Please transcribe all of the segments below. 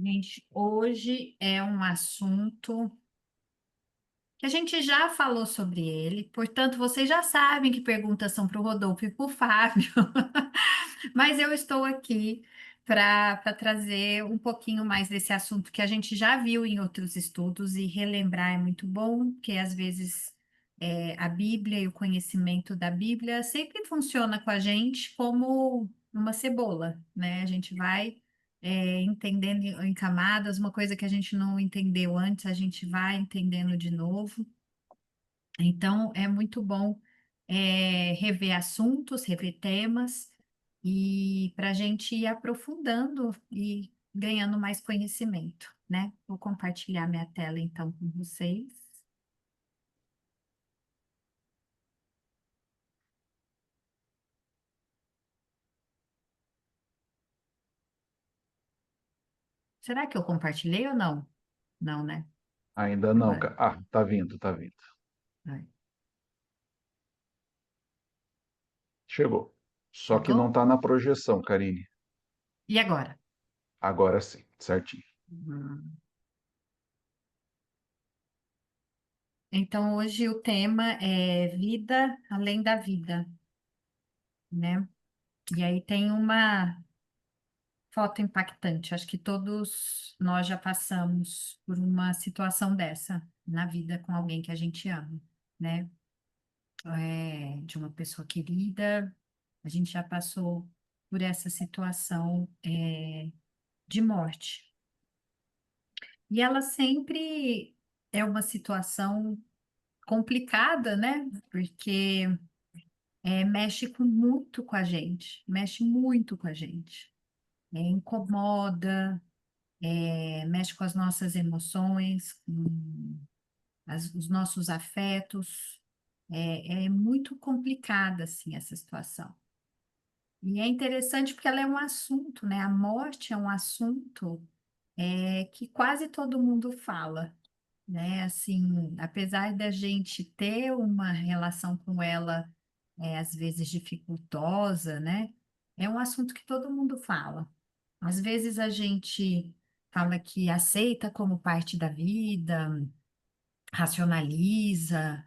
Gente, hoje é um assunto que a gente já falou sobre ele, portanto, vocês já sabem que perguntas são para o Rodolfo e para o Fábio, mas eu estou aqui para trazer um pouquinho mais desse assunto que a gente já viu em outros estudos e relembrar é muito bom, porque às vezes a Bíblia e o conhecimento da Bíblia sempre funciona com a gente como uma cebola, né? A gente vai entendendo em camadas, uma coisa que a gente não entendeu antes, a gente vai entendendo de novo. Então, é muito bom rever assuntos, rever temas, e para a gente ir aprofundando e ganhando mais conhecimento, né? Vou compartilhar minha tela então com vocês. Será que eu compartilhei ou não? Não, né? Ainda não, Agora. tá vindo, tá vindo. Vai. Chegou. Só que não Chegou? tá na projeção, Karine. E agora? Agora sim, certinho. Hum. Então, hoje o tema é vida além da vida, né? E aí tem uma foto impactante. Acho que todos nós já passamos por uma situação dessa na vida com alguém que a gente ama, né? De uma pessoa querida. A gente já passou por essa situação, de morte. E ela sempre é uma situação complicada, né? Porque mexe muito com a gente, mexe muito com a gente. Incomoda, mexe com as nossas emoções, com os nossos afetos. É muito complicada, assim, essa situação. E é interessante porque ela é um assunto, né? A morte é um assunto que quase todo mundo fala, né? Assim, apesar da gente ter uma relação com ela, às vezes dificultosa, né? É um assunto que todo mundo fala. Às vezes a gente fala que aceita como parte da vida, racionaliza,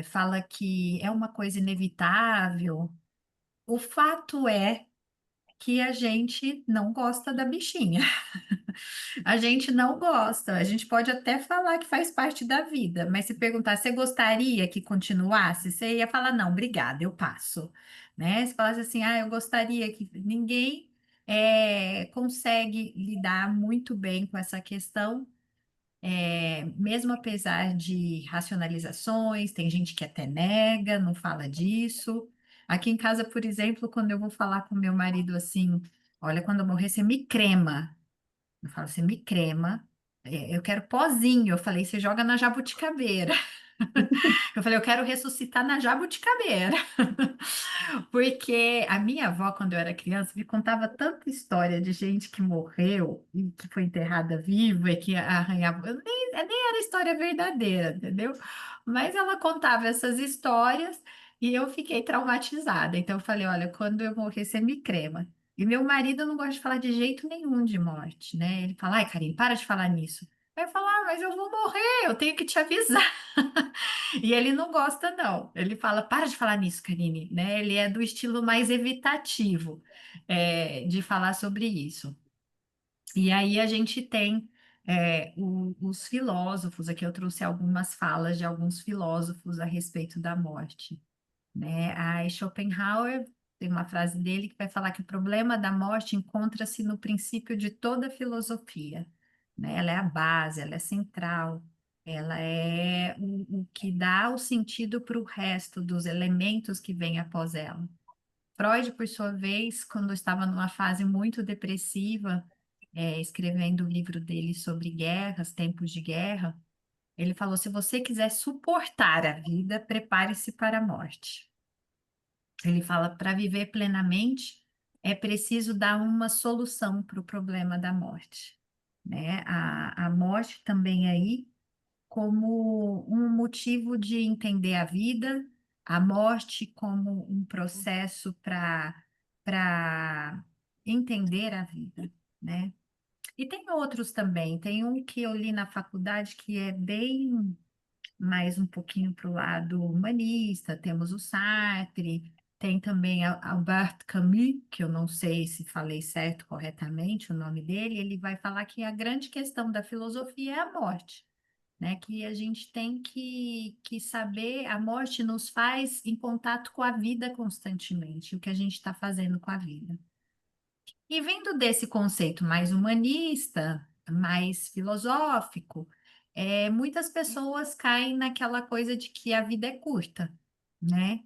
fala que é uma coisa inevitável. O fato é que a gente não gosta da bichinha. A gente não gosta. A gente pode até falar que faz parte da vida, mas se perguntar, você gostaria que continuasse? Você ia falar, não, obrigada, eu passo. Né? Se falasse assim, eu gostaria que ninguém consegue lidar muito bem com essa questão, mesmo apesar de racionalizações, tem gente que até nega, não fala disso. Aqui em casa, por exemplo, quando eu vou falar com meu marido assim, olha, quando eu morrer, você me crema. Eu falo, você me crema. Eu quero pozinho. Eu falei, você joga na jabuticabeira. Eu falei, eu quero ressuscitar na jabuticabeira. Porque a minha avó, quando eu era criança, me contava tanta história de gente que morreu e que foi enterrada viva e que arranhava. Nem era história verdadeira, entendeu? Mas ela contava essas histórias e eu fiquei traumatizada. Então eu falei, olha, quando eu morrer, você me crema. E meu marido não gosta de falar de jeito nenhum de morte, né? Ele fala, ai, Karine, para de falar nisso. Aí eu falo, mas eu vou morrer, eu tenho que te avisar. E ele não gosta, não. Ele fala, para de falar nisso, Karine, né? Ele é do estilo mais evitativo, de falar sobre isso. E aí a gente tem os filósofos, aqui eu trouxe algumas falas de alguns filósofos a respeito da morte, né? A Schopenhauer tem uma frase dele que vai falar que o problema da morte encontra-se no princípio de toda filosofia, né? Ela é a base, ela é central, ela é o que dá o sentido para o resto dos elementos que vêm após ela. Freud, por sua vez, quando estava numa fase muito depressiva, escrevendo o livro dele sobre guerras, tempos de guerra, ele falou: se você quiser suportar a vida, prepare-se para a morte. Ele fala, para viver plenamente, é preciso dar uma solução para o problema da morte, né? A morte também aí como um motivo de entender a vida, a morte como um processo para entender a vida, né? E tem outros também. Tem um que eu li na faculdade que é bem mais um pouquinho para o lado humanista. Temos o Sartre, tem também Albert Camus, que eu não sei se falei certo corretamente o nome dele. Ele vai falar que a grande questão da filosofia é a morte, né? Que a gente tem que saber, a morte nos faz em contato com a vida constantemente, o que a gente está fazendo com a vida. E vindo desse conceito mais humanista, mais filosófico, muitas pessoas caem naquela coisa de que a vida é curta, né?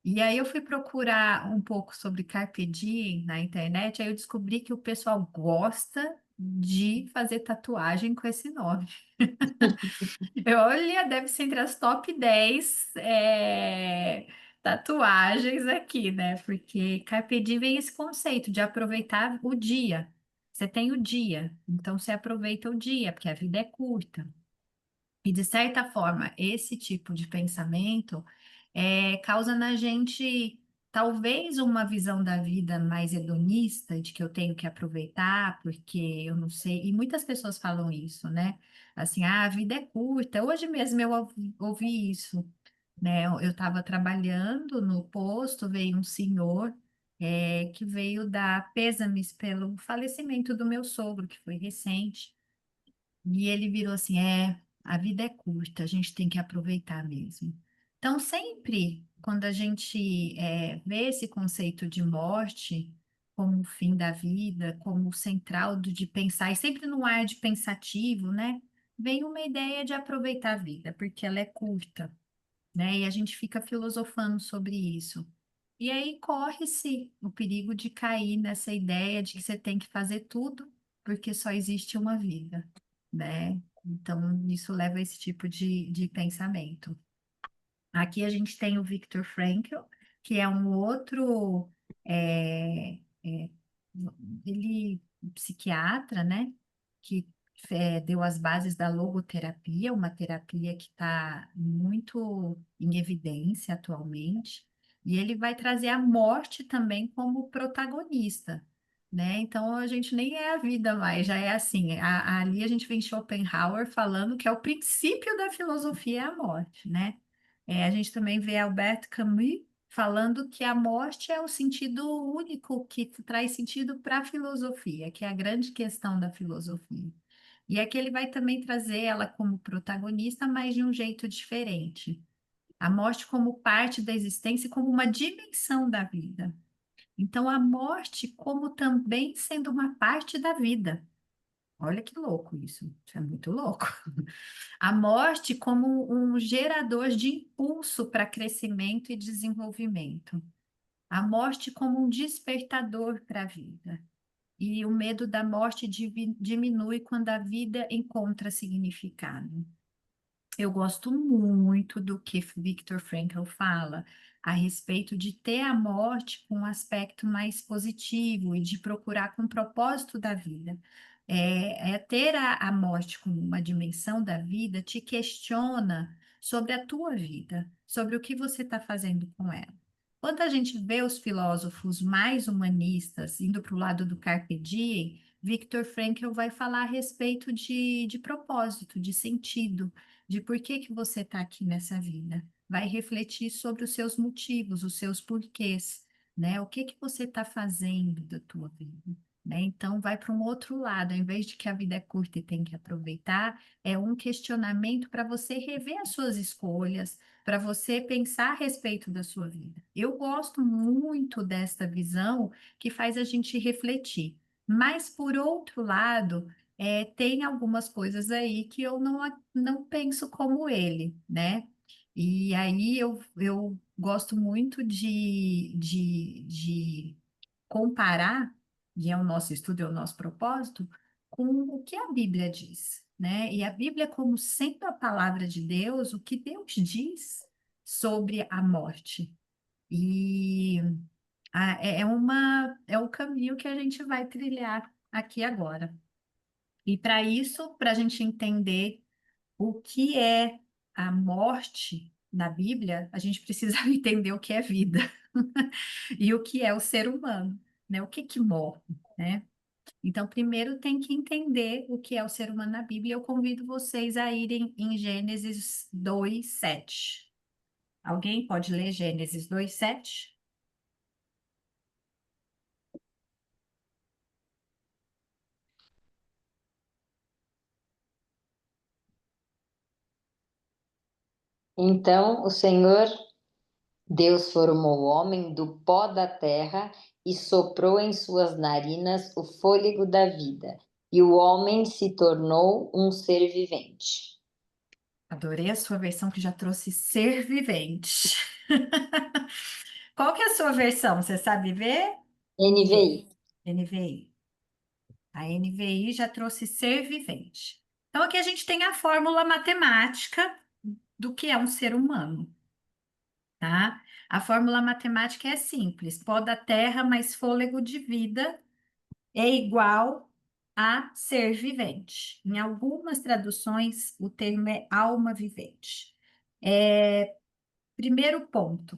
E aí eu fui procurar um pouco sobre Carpe Diem na internet, aí eu descobri que o pessoal gosta de fazer tatuagem com esse nome. Olha, deve ser entre as top 10 tatuagens aqui, né? Porque Carpe Diem vem esse conceito de aproveitar o dia. Você tem o dia, então você aproveita o dia, porque a vida é curta. E, de certa forma, esse tipo de pensamento causa na gente talvez uma visão da vida mais hedonista, de que eu tenho que aproveitar, porque eu não sei. E muitas pessoas falam isso, né? Assim, a vida é curta. Hoje mesmo eu ouvi isso, né? Eu estava trabalhando no posto, veio um senhor. Que veio dar pêsames pelo falecimento do meu sogro, que foi recente. E ele virou assim: a vida é curta, a gente tem que aproveitar mesmo. Então, sempre quando a gente vê esse conceito de morte como o fim da vida, como o central de pensar, e sempre no ar de pensativo, né? Vem uma ideia de aproveitar a vida, porque ela é curta, né? E a gente fica filosofando sobre isso. E aí corre-se o perigo de cair nessa ideia de que você tem que fazer tudo porque só existe uma vida, né? Então, isso leva a esse tipo de pensamento. Aqui a gente tem o Viktor Frankl, que é um outro, ele psiquiatra, né? Que deu as bases da logoterapia, uma terapia que está muito em evidência atualmente, e ele vai trazer a morte também como protagonista, né? Então a gente nem é a vida mais, já é assim. Ali a gente vê Schopenhauer falando que é o princípio da filosofia é a morte, né? A gente também vê Albert Camus falando que a morte é o sentido único que traz sentido para a filosofia, que é a grande questão da filosofia. E aqui ele vai também trazer ela como protagonista, mas de um jeito diferente. A morte como parte da existência, como uma dimensão da vida. Então, a morte como também sendo uma parte da vida. Olha que louco isso. Isso é muito louco. A morte como um gerador de impulso para crescimento e desenvolvimento. A morte como um despertador para a vida. E o medo da morte diminui quando a vida encontra significado. Eu gosto muito do que Viktor Frankl fala a respeito de ter a morte com um aspecto mais positivo e de procurar com o propósito da vida. Ter a morte como uma dimensão da vida te questiona sobre a tua vida, sobre o que você está fazendo com ela. Quando a gente vê os filósofos mais humanistas indo para o lado do Carpe Diem, Viktor Frankl vai falar a respeito de propósito, de sentido, de por que que você está aqui nessa vida. Vai refletir sobre os seus motivos, os seus porquês, né? O que que você está fazendo da tua vida, né? Então, vai para um outro lado, ao invés de que a vida é curta e tem que aproveitar, é um questionamento para você rever as suas escolhas, para você pensar a respeito da sua vida. Eu gosto muito desta visão que faz a gente refletir. Mas, por outro lado, tem algumas coisas aí que eu não penso como ele, né? E aí eu gosto muito de comparar, e é o nosso estudo, é o nosso propósito, com o que a Bíblia diz, né? E a Bíblia, como sendo a palavra de Deus, o que Deus diz sobre a morte. E é o caminho que a gente vai trilhar aqui agora. E para isso, para a gente entender o que é a morte na Bíblia, a gente precisa entender o que é vida e o que é o ser humano, né? O que que morre, né? Então, primeiro tem que entender o que é o ser humano na Bíblia. Eu convido vocês a irem em Gênesis 2:7. Alguém pode ler Gênesis 2:7? Então o Senhor Deus formou o homem do pó da terra e soprou em suas narinas o fôlego da vida, e o homem se tornou um ser vivente. Adorei a sua versão que já trouxe ser vivente. Qual que é a sua versão? Você sabe ver? NVI. NVI. A NVI já trouxe ser vivente. Então, aqui a gente tem a fórmula matemática do que é um ser humano, tá? A fórmula matemática é simples: pó da terra mais fôlego de vida é igual a ser vivente. Em algumas traduções, o termo é alma vivente. Primeiro ponto,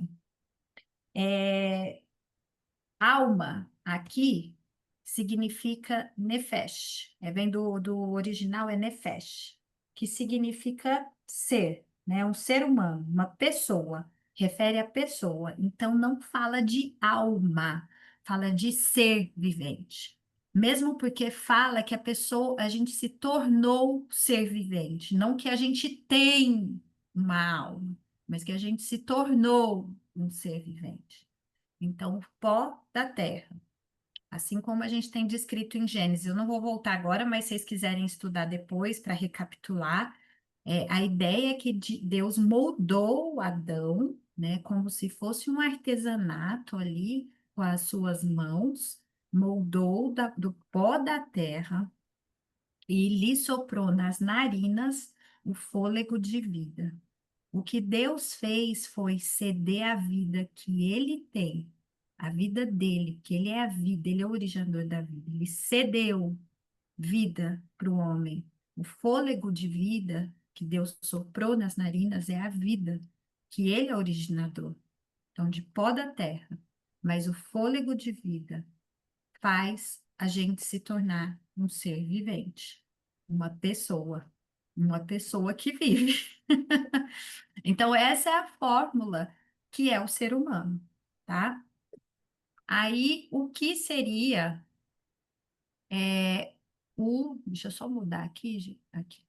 alma aqui significa nefesh, vem do original é nefesh, que significa ser, né? Um ser humano, uma pessoa, refere a pessoa. Então não fala de alma, fala de ser vivente. Mesmo porque fala que a pessoa, a gente se tornou ser vivente, não que a gente tem uma alma, mas que a gente se tornou um ser vivente. Então, o pó da terra. Assim como a gente tem descrito em Gênesis. Eu não vou voltar agora, mas se vocês quiserem estudar depois para recapitular, a ideia é que Deus moldou Adão, né, como se fosse um artesanato ali com as suas mãos, moldou do pó da terra e lhe soprou nas narinas o fôlego de vida. O que Deus fez foi ceder a vida que ele tem, a vida dele, que ele é a vida, ele é o originador da vida. Ele cedeu vida para o homem. O fôlego de vida que Deus soprou nas narinas é a vida, que ele é o originador. Então, de pó da terra. Mas o fôlego de vida faz a gente se tornar um ser vivente, uma pessoa que vive. Então, essa é a fórmula que é o ser humano, tá? Aí, o que seria deixa eu só mudar aqui, aqui,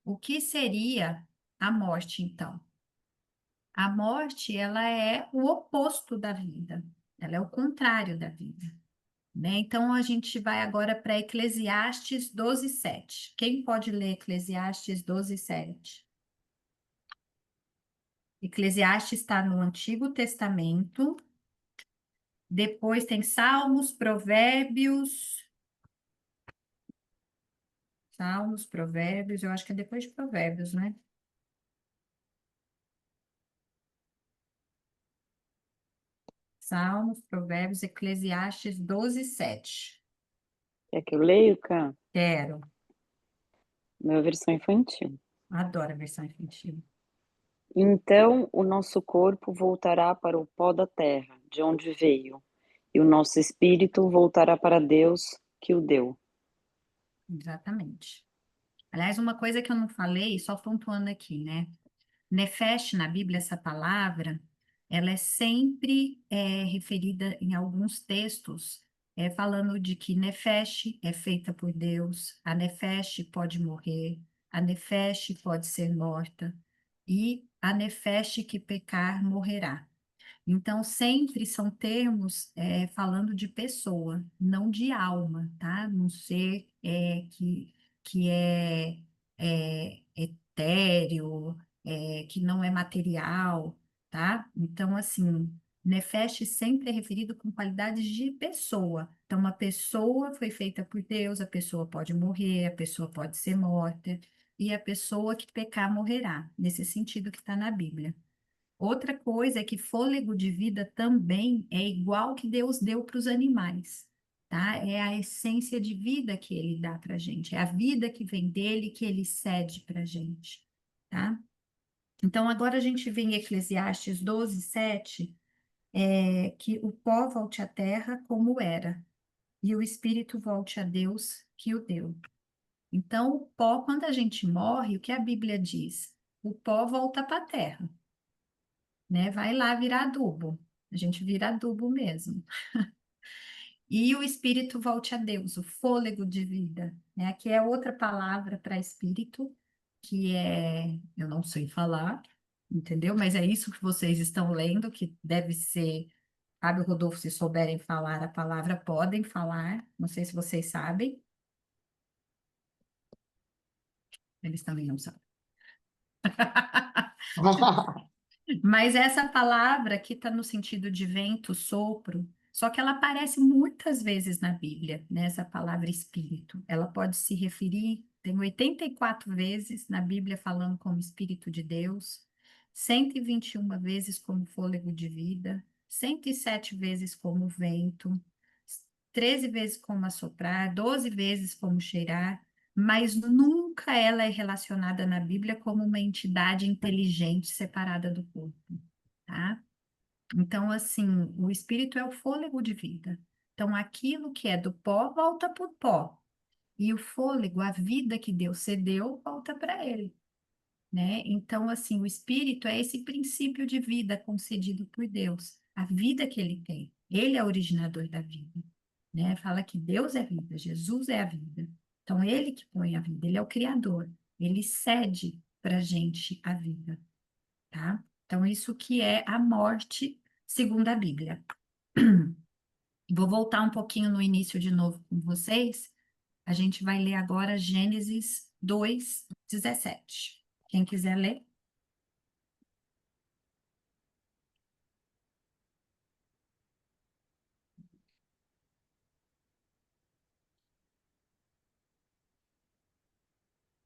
O que seria a morte, então? A morte, ela é o oposto da vida, ela é o contrário da vida, né? Então, a gente vai agora para Eclesiastes 12:7. Quem pode ler Eclesiastes 12:7? Eclesiastes está no Antigo Testamento. Depois tem Salmos, Provérbios, eu acho que é depois de Provérbios, né? Salmos, Provérbios, Eclesiastes 12:7. Quer que eu leio, Cá? Quero, Minha versão infantil. adoro a versão infantil. Então o nosso corpo voltará para o pó da terra, de onde veio, e o nosso espírito voltará para Deus que o deu. Exatamente. Aliás, uma coisa que eu não falei, só pontuando aqui, né? Nefesh, na Bíblia, essa palavra, ela é sempre referida em alguns textos, falando de que Nefesh é feita por Deus, a Nefesh pode morrer, a Nefesh pode ser morta, e a Nefesh que pecar morrerá. Então, sempre são termos falando de pessoa, não de alma, tá? Um ser que é etéreo, que não é material, tá? Então, assim, Nefesh sempre é referido com qualidades de pessoa. Então, uma pessoa foi feita por Deus, a pessoa pode morrer, a pessoa pode ser morta, e a pessoa que pecar morrerá, nesse sentido que está na Bíblia. Outra coisa é que fôlego de vida também é igual que Deus deu para os animais, tá? É a essência de vida que ele dá para a gente, é a vida que vem dele que ele cede para a gente, tá? Então, agora a gente vê em Eclesiastes 12:7, que o pó volte à terra como era, e o espírito volte a Deus que o deu. Então, o pó, quando a gente morre, o que a Bíblia diz? O pó volta para a terra, né? Vai lá virar adubo. A gente vira adubo mesmo. E o espírito volte a Deus, o fôlego de vida, né? Aqui é outra palavra para espírito, que é, eu não sei falar, entendeu? Mas é isso que vocês estão lendo, que deve ser, Fábio e Rodolfo, se souberem falar a palavra, podem falar. Não sei se vocês sabem, eles também não sabem. Mas essa palavra que está no sentido de vento, sopro, só que ela aparece muitas vezes na Bíblia, né? Essa palavra espírito. Ela pode se referir, tem 84 vezes na Bíblia falando como Espírito de Deus, 121 vezes como fôlego de vida, 107 vezes como vento, 13 vezes como assoprar, 12 vezes como cheirar, mas nunca ela é relacionada na Bíblia como uma entidade inteligente separada do corpo, tá? Então, assim, o espírito é o fôlego de vida. Então, aquilo que é do pó volta para o pó. E o fôlego, a vida que Deus cedeu, volta para ele, né? Então, assim, o espírito é esse princípio de vida concedido por Deus, a vida que ele tem. Ele é o originador da vida, né? Fala que Deus é vida, Jesus é a vida. Então, ele que põe a vida, ele é o criador. Ele cede para a gente a vida, tá? Então, isso que é a morte segundo a Bíblia. Vou voltar um pouquinho no início de novo com vocês. A gente vai ler agora Gênesis 2:17. Quem quiser ler?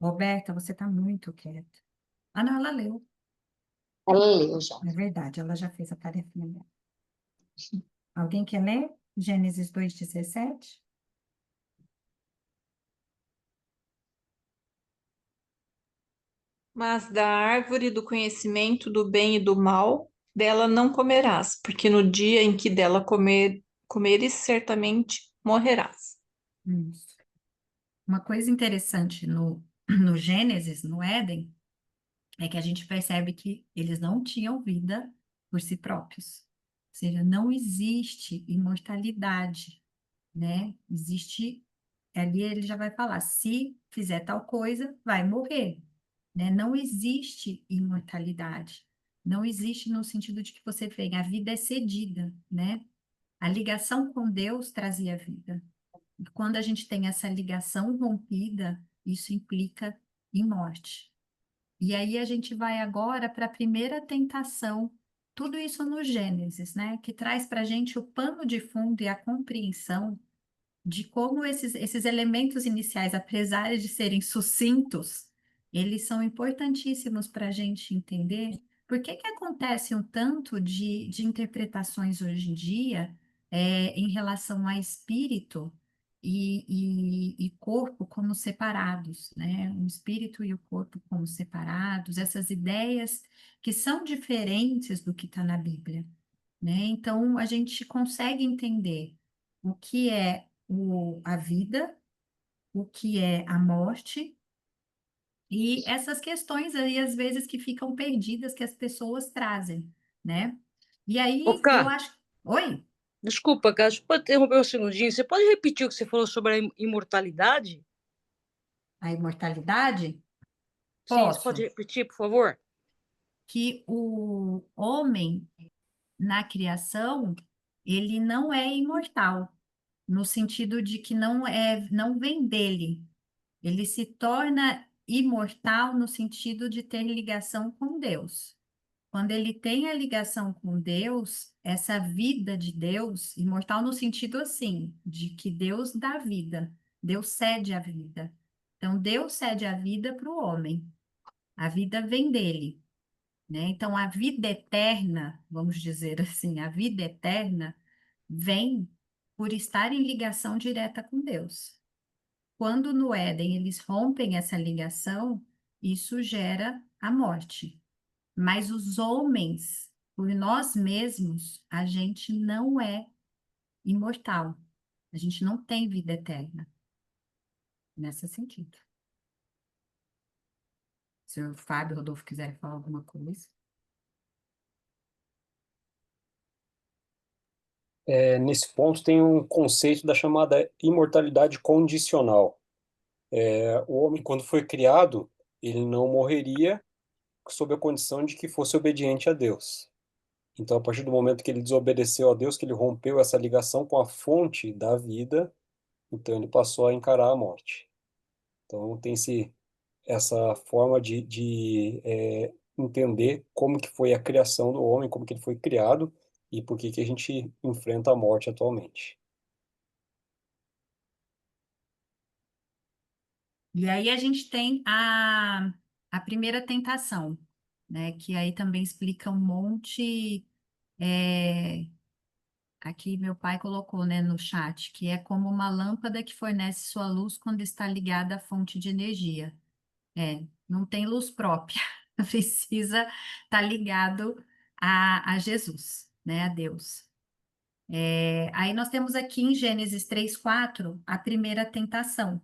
Roberta, você está muito quieta. Ah, não, ela leu. Ela leu já. É verdade, ela já fez a tarefinha dela. Alguém quer ler? Gênesis 2:17? Mas da árvore do conhecimento do bem e do mal, dela não comerás, porque no dia em que dela comeres, certamente morrerás. Isso. Uma coisa interessante no Gênesis, no Éden, é que a gente percebe que eles não tinham vida por si próprios. Ou seja, não existe imortalidade, né? Existe, ali ele já vai falar, se fizer tal coisa, vai morrer, né? Não existe imortalidade. Não existe no sentido de que você vem, a vida é cedida, né? A ligação com Deus trazia vida. E quando a gente tem essa ligação rompida, isso implica em morte. E aí a gente vai agora para a primeira tentação, tudo isso no Gênesis, né? Que traz para a gente o pano de fundo e a compreensão de como esses elementos iniciais, apesar de serem sucintos, eles são importantíssimos para a gente entender por que que acontece um tanto de interpretações hoje em dia em relação a espírito e corpo como separados, né? O espírito e o corpo como separados, essas ideias que são diferentes do que está na Bíblia, né? Então, a gente consegue entender o que é a vida, o que é a morte, e essas questões aí, às vezes, que ficam perdidas, que as pessoas trazem, né? E Ô, aí, eu Cá, acho... Oi? desculpa, Cá, você pode interromper um segundinho? Você pode repetir o que você falou sobre a imortalidade? A imortalidade? Sim, você pode Posso. repetir, por favor? Que o homem, na criação, ele não é imortal, no sentido de que não vem dele. Ele se torna imortal no sentido de ter ligação com Deus. Quando ele tem a ligação com Deus, essa vida de Deus, imortal no sentido assim, de que Deus dá vida, Deus cede a vida. Então, Deus cede a vida para o homem, a vida vem dele, né? Então, a vida eterna, vamos dizer assim, a vida eterna vem por estar em ligação direta com Deus. Quando no Éden eles rompem essa ligação, isso gera a morte. Mas os por nós mesmos, a gente não é imortal. A gente não tem vida eterna, nesse sentido. Se o Fábio, Rodolfo quiserem falar alguma coisa. Nesse ponto tem um conceito da chamada imortalidade condicional. O homem, quando foi criado, ele não morreria sob a condição de que fosse obediente a Deus. Então, a partir do momento que ele desobedeceu a Deus, que ele rompeu essa ligação com a fonte da vida, então ele passou a encarar a morte. Então, tem-se essa forma de entender como que foi a criação do homem, como que ele foi criado e por que que a gente enfrenta a morte atualmente. E aí a gente tem a primeira tentação, né? Que aí também explica um monte. Aqui meu pai colocou, né, no chat, que é como uma lâmpada que fornece sua luz quando está ligada à fonte de energia. Não tem luz própria, precisa estar ligado a Jesus, né, a Deus. Aí nós temos aqui em Gênesis 3:4 a primeira tentação,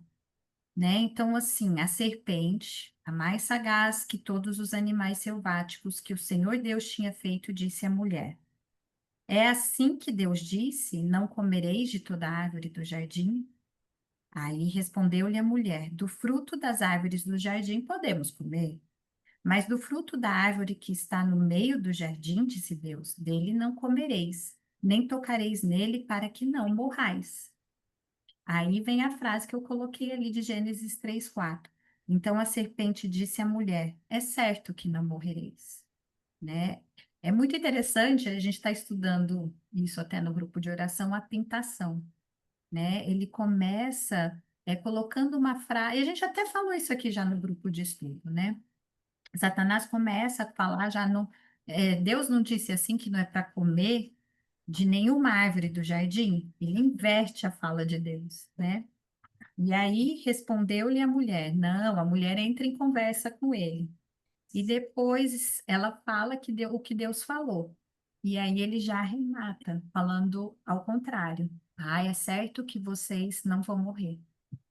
né? Então, assim, a serpente, a mais sagaz que todos os animais selváticos que o Senhor Deus tinha feito, disse à mulher: É assim que Deus disse: Não comereis de toda árvore do jardim? Aí respondeu-lhe a mulher: Do fruto das árvores do jardim podemos comer, mas do fruto da árvore que está no meio do jardim, disse Deus, dele não comereis, nem tocareis nele para que não morrais. Aí vem a frase que eu coloquei ali de Gênesis 3:4. Então a serpente disse à mulher: É certo que não morrereis, né? É muito interessante, a gente está estudando isso até no grupo de oração, a tentação, né? Ele começa colocando uma frase, e a gente até falou isso aqui já no grupo de estudo, né? Satanás começa a falar já no. Deus não disse assim que não é para comer de nenhuma árvore do jardim? Ele inverte a fala de Deus, né? E aí respondeu-lhe a mulher. Não, a mulher entra em conversa com ele. E depois ela fala o que Deus falou. E aí ele já remata, falando ao contrário. Ah, é certo que vocês não vão morrer,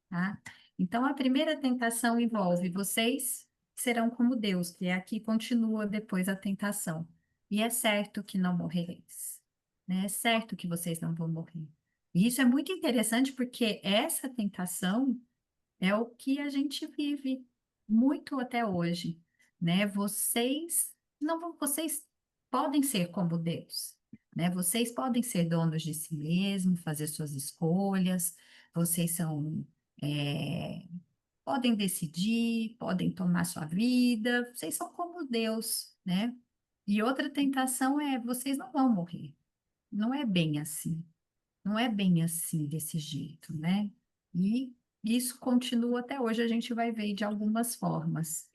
tá? Então a primeira tentação envolve vocês serão como Deus, que aqui continua depois a tentação. E é certo que não morrereis, né? É certo que vocês não vão morrer. E isso é muito interessante porque essa tentação é o que a gente vive muito até hoje, né? Vocês podem ser como Deus, né? Vocês podem ser donos de si mesmos, fazer suas escolhas, vocês é, podem decidir, podem tomar sua vida, vocês são como Deus, né? E outra tentação é vocês não vão morrer. Não é bem assim. Não é bem assim, desse jeito, né? E isso continua até hoje, a gente vai ver de algumas formas.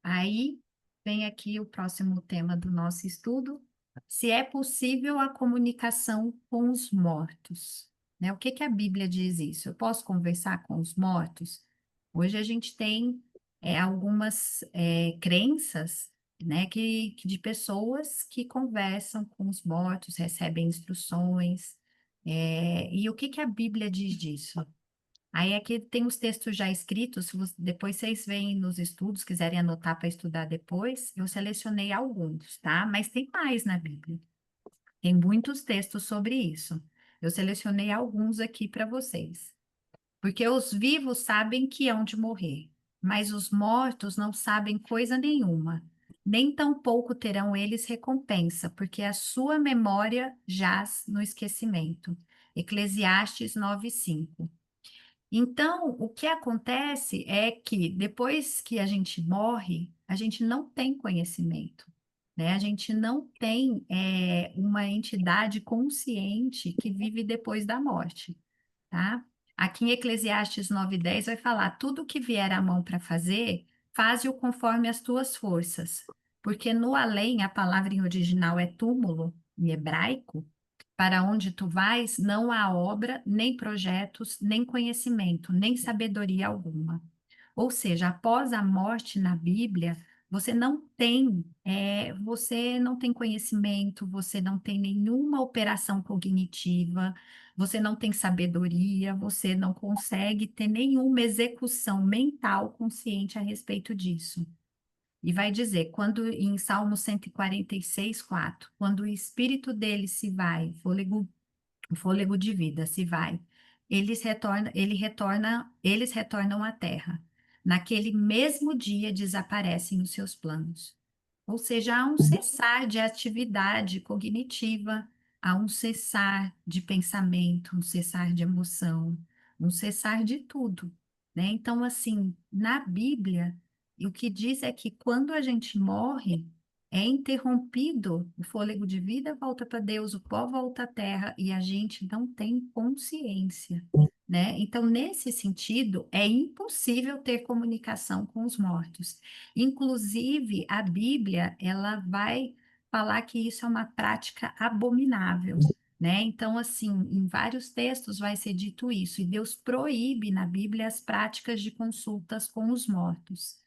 Aí vem aqui o próximo tema do nosso estudo, se é possível a comunicação com os mortos, né? O que que a Bíblia diz isso? Eu posso conversar com os mortos? Hoje a gente tem algumas crenças, né, de pessoas que conversam com os mortos, recebem instruções, e o que que a Bíblia diz disso? Aí aqui tem os textos já escritos, se depois vocês veem nos estudos, quiserem anotar para estudar depois, eu selecionei alguns, tá? Mas tem mais na Bíblia. Tem muitos textos sobre isso. Eu selecionei alguns aqui para vocês. Porque os vivos sabem que hão de morrer, mas os mortos não sabem coisa nenhuma. Nem tampouco terão eles recompensa, porque a sua memória jaz no esquecimento. Eclesiastes 9:5. Então, o que acontece é que depois que a gente morre, a gente não tem conhecimento, né? A gente não tem uma entidade consciente que vive depois da morte, tá? Aqui em Eclesiastes 9:10 vai falar: tudo que vier à mão para fazer, faze-o conforme as tuas forças, porque no além, a palavra em original é túmulo, em hebraico, para onde tu vais, não há obra, nem projetos, nem conhecimento, nem sabedoria alguma. Ou seja, após a morte na Bíblia, você não tem conhecimento, você não tem nenhuma operação cognitiva, você não tem sabedoria, você não consegue ter nenhuma execução mental consciente a respeito disso. E vai dizer, quando em Salmo 146, 4, quando o espírito dele se vai, o fôlego de vida se vai, eles retornam à terra. Naquele mesmo dia desaparecem os seus planos. Ou seja, há um cessar de atividade cognitiva, há um cessar de pensamento, um cessar de emoção, um cessar de tudo, né? Então, assim, na Bíblia, o que diz é que quando a gente morre, é interrompido, o fôlego de vida volta para Deus, o pó volta à terra e a gente não tem consciência, né? Então, nesse sentido, é impossível ter comunicação com os mortos. Inclusive, a Bíblia, ela vai falar que isso é uma prática abominável, né? Então, assim, em vários textos vai ser dito isso, e Deus proíbe na Bíblia as práticas de consultas com os mortos.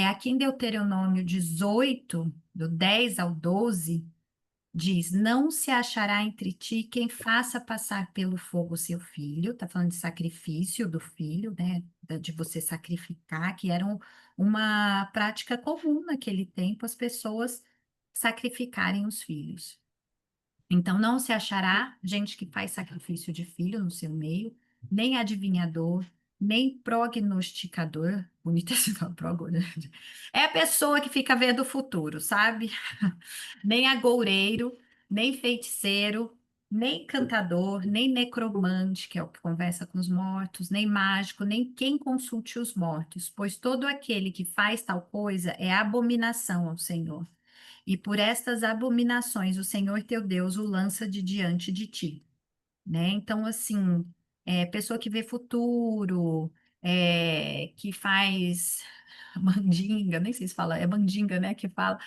Aqui em Deuteronômio 18, do 10 ao 12, diz: Não se achará entre ti quem faça passar pelo fogo seu filho. Está falando de sacrifício do filho, né? De você sacrificar, que era uma prática comum naquele tempo, as pessoas sacrificarem os filhos. Então, não se achará gente que faz sacrifício de filho no seu meio, nem adivinhador, nem prognosticador. Bonito esse nome, é a pessoa que fica vendo o futuro, sabe? Nem agoureiro, nem feiticeiro, nem cantador, nem necromante, que é o que conversa com os mortos, nem mágico, nem quem consulte os mortos, pois todo aquele que faz tal coisa é abominação ao Senhor. E por estas abominações o Senhor teu Deus o lança de diante de ti, né? Então, assim, pessoa que vê futuro, que faz mandinga, nem sei se fala, é mandinga, né? Que fala,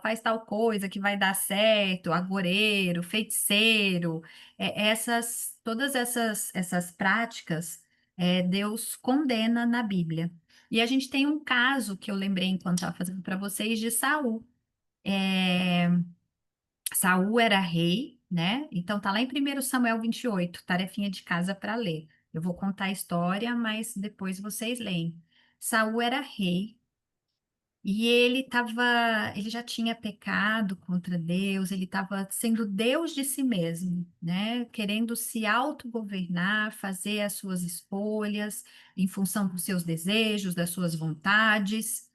faz tal coisa que vai dar certo, agoureiro, feiticeiro, todas essas práticas, Deus condena na Bíblia. E a gente tem um caso que eu lembrei enquanto estava fazendo para vocês de Saul. É, Saul era rei, né? Então tá lá em 1 Samuel 28, tarefinha de casa para ler. Eu vou contar a história, mas depois vocês leem. Saul era rei e ele já tinha pecado contra Deus, ele estava sendo Deus de si mesmo, né? Querendo se autogovernar, fazer as suas escolhas em função dos seus desejos, das suas vontades,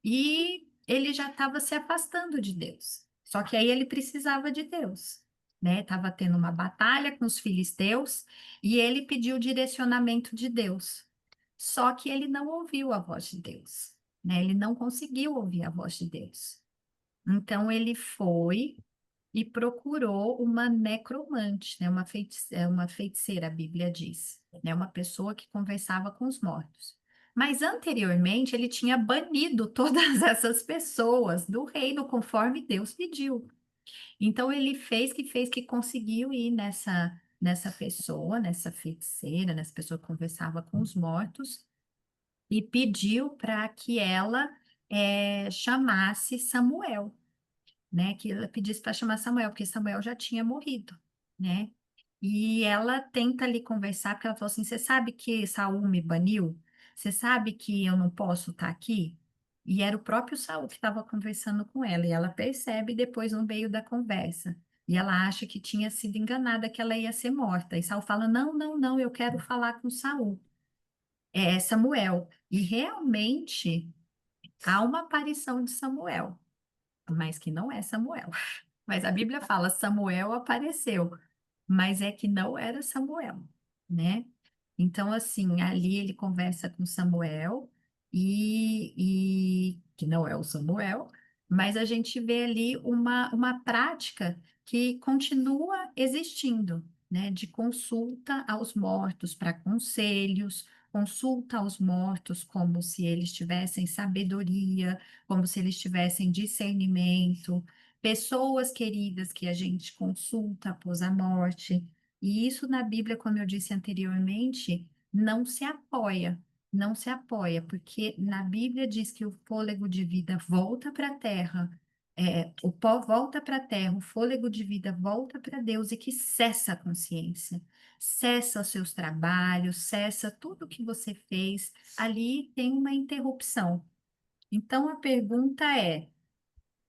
e ele já estava se afastando de Deus. Só que aí ele precisava de Deus, né? Estava tendo uma batalha com os filisteus e ele pediu o direcionamento de Deus. Só que ele não ouviu a voz de Deus, né? Ele não conseguiu ouvir a voz de Deus. Então ele foi e procurou uma necromante, né? Uma feiticeira, a Bíblia diz, né? Uma pessoa que conversava com os mortos. Mas anteriormente ele tinha banido todas essas pessoas do reino conforme Deus pediu. Então ele fez que conseguiu ir nessa pessoa, nessa feiticeira, nessa pessoa que conversava com os mortos e pediu para que ela chamasse Samuel, né? Que ela pedisse para chamar Samuel, porque Samuel já tinha morrido, né? E ela tenta ali conversar, porque ela falou assim: Você sabe que Saul me baniu? Você sabe que eu não posso estar aqui? E era o próprio Saul que estava conversando com ela, e ela percebe depois no meio da conversa. E ela acha que tinha sido enganada, que ela ia ser morta. E Saul fala: Não, não, não, eu quero falar com Saul. É Samuel. E realmente há uma aparição de Samuel, mas que não é Samuel. Mas a Bíblia fala, Samuel apareceu, mas é que não era Samuel, né? Então, assim, ali ele conversa com Samuel e que não é o Samuel, mas a gente vê ali uma prática que continua existindo, né? De consulta aos mortos para conselhos, consulta aos mortos como se eles tivessem sabedoria, como se eles tivessem discernimento, pessoas queridas que a gente consulta após a morte. E isso na Bíblia, como eu disse anteriormente, não se apoia, não se apoia, porque na Bíblia diz que o fôlego de vida volta para a terra, o pó volta para a terra, o fôlego de vida volta para Deus e que cessa a consciência, cessa os seus trabalhos, cessa tudo que você fez, ali tem uma interrupção. Então a pergunta é,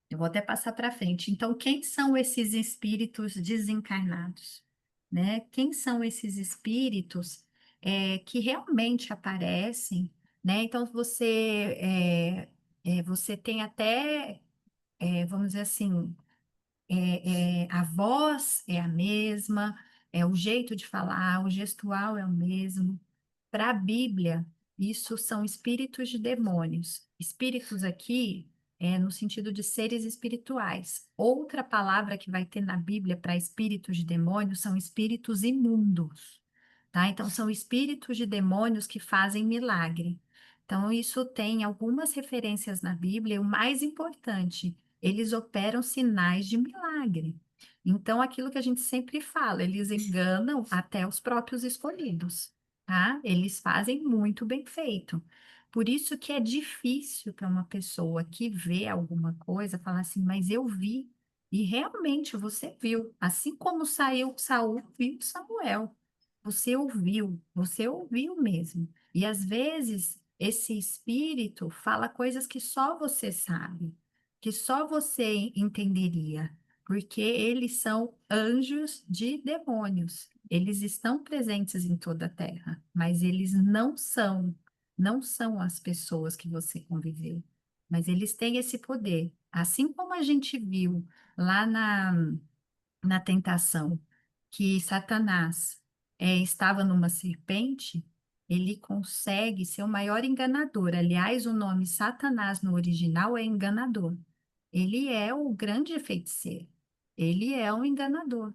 eu vou até passar para frente. Então, quem são esses espíritos desencarnados? Né? Quem são esses espíritos que realmente aparecem? Né? Então, você tem até, vamos dizer assim, a voz é a mesma, o jeito de falar, o gestual é o mesmo. Para a Bíblia, isso são espíritos de demônios. Espíritos aqui no sentido de seres espirituais. Outra palavra que vai ter na Bíblia para espíritos de demônios são espíritos imundos, tá? Então, são espíritos de demônios que fazem milagre. Então, isso tem algumas referências na Bíblia, e o mais importante, eles operam sinais de milagre. Então, aquilo que a gente sempre fala, eles enganam até os próprios escolhidos, tá? Eles fazem muito bem feito. Por isso que é difícil para uma pessoa que vê alguma coisa falar assim, mas eu vi. E realmente você viu. Assim como saiu Saul, viu Samuel. Você ouviu mesmo. E às vezes esse espírito fala coisas que só você sabe, que só você entenderia, porque eles são anjos de demônios. Eles estão presentes em toda a terra, mas eles não são as pessoas que você conviveu, mas eles têm esse poder. Assim como a gente viu lá na tentação, que Satanás estava numa serpente, ele consegue ser o maior enganador. Aliás, o nome Satanás no original é enganador. Ele é o grande feiticeiro. Ele é um enganador.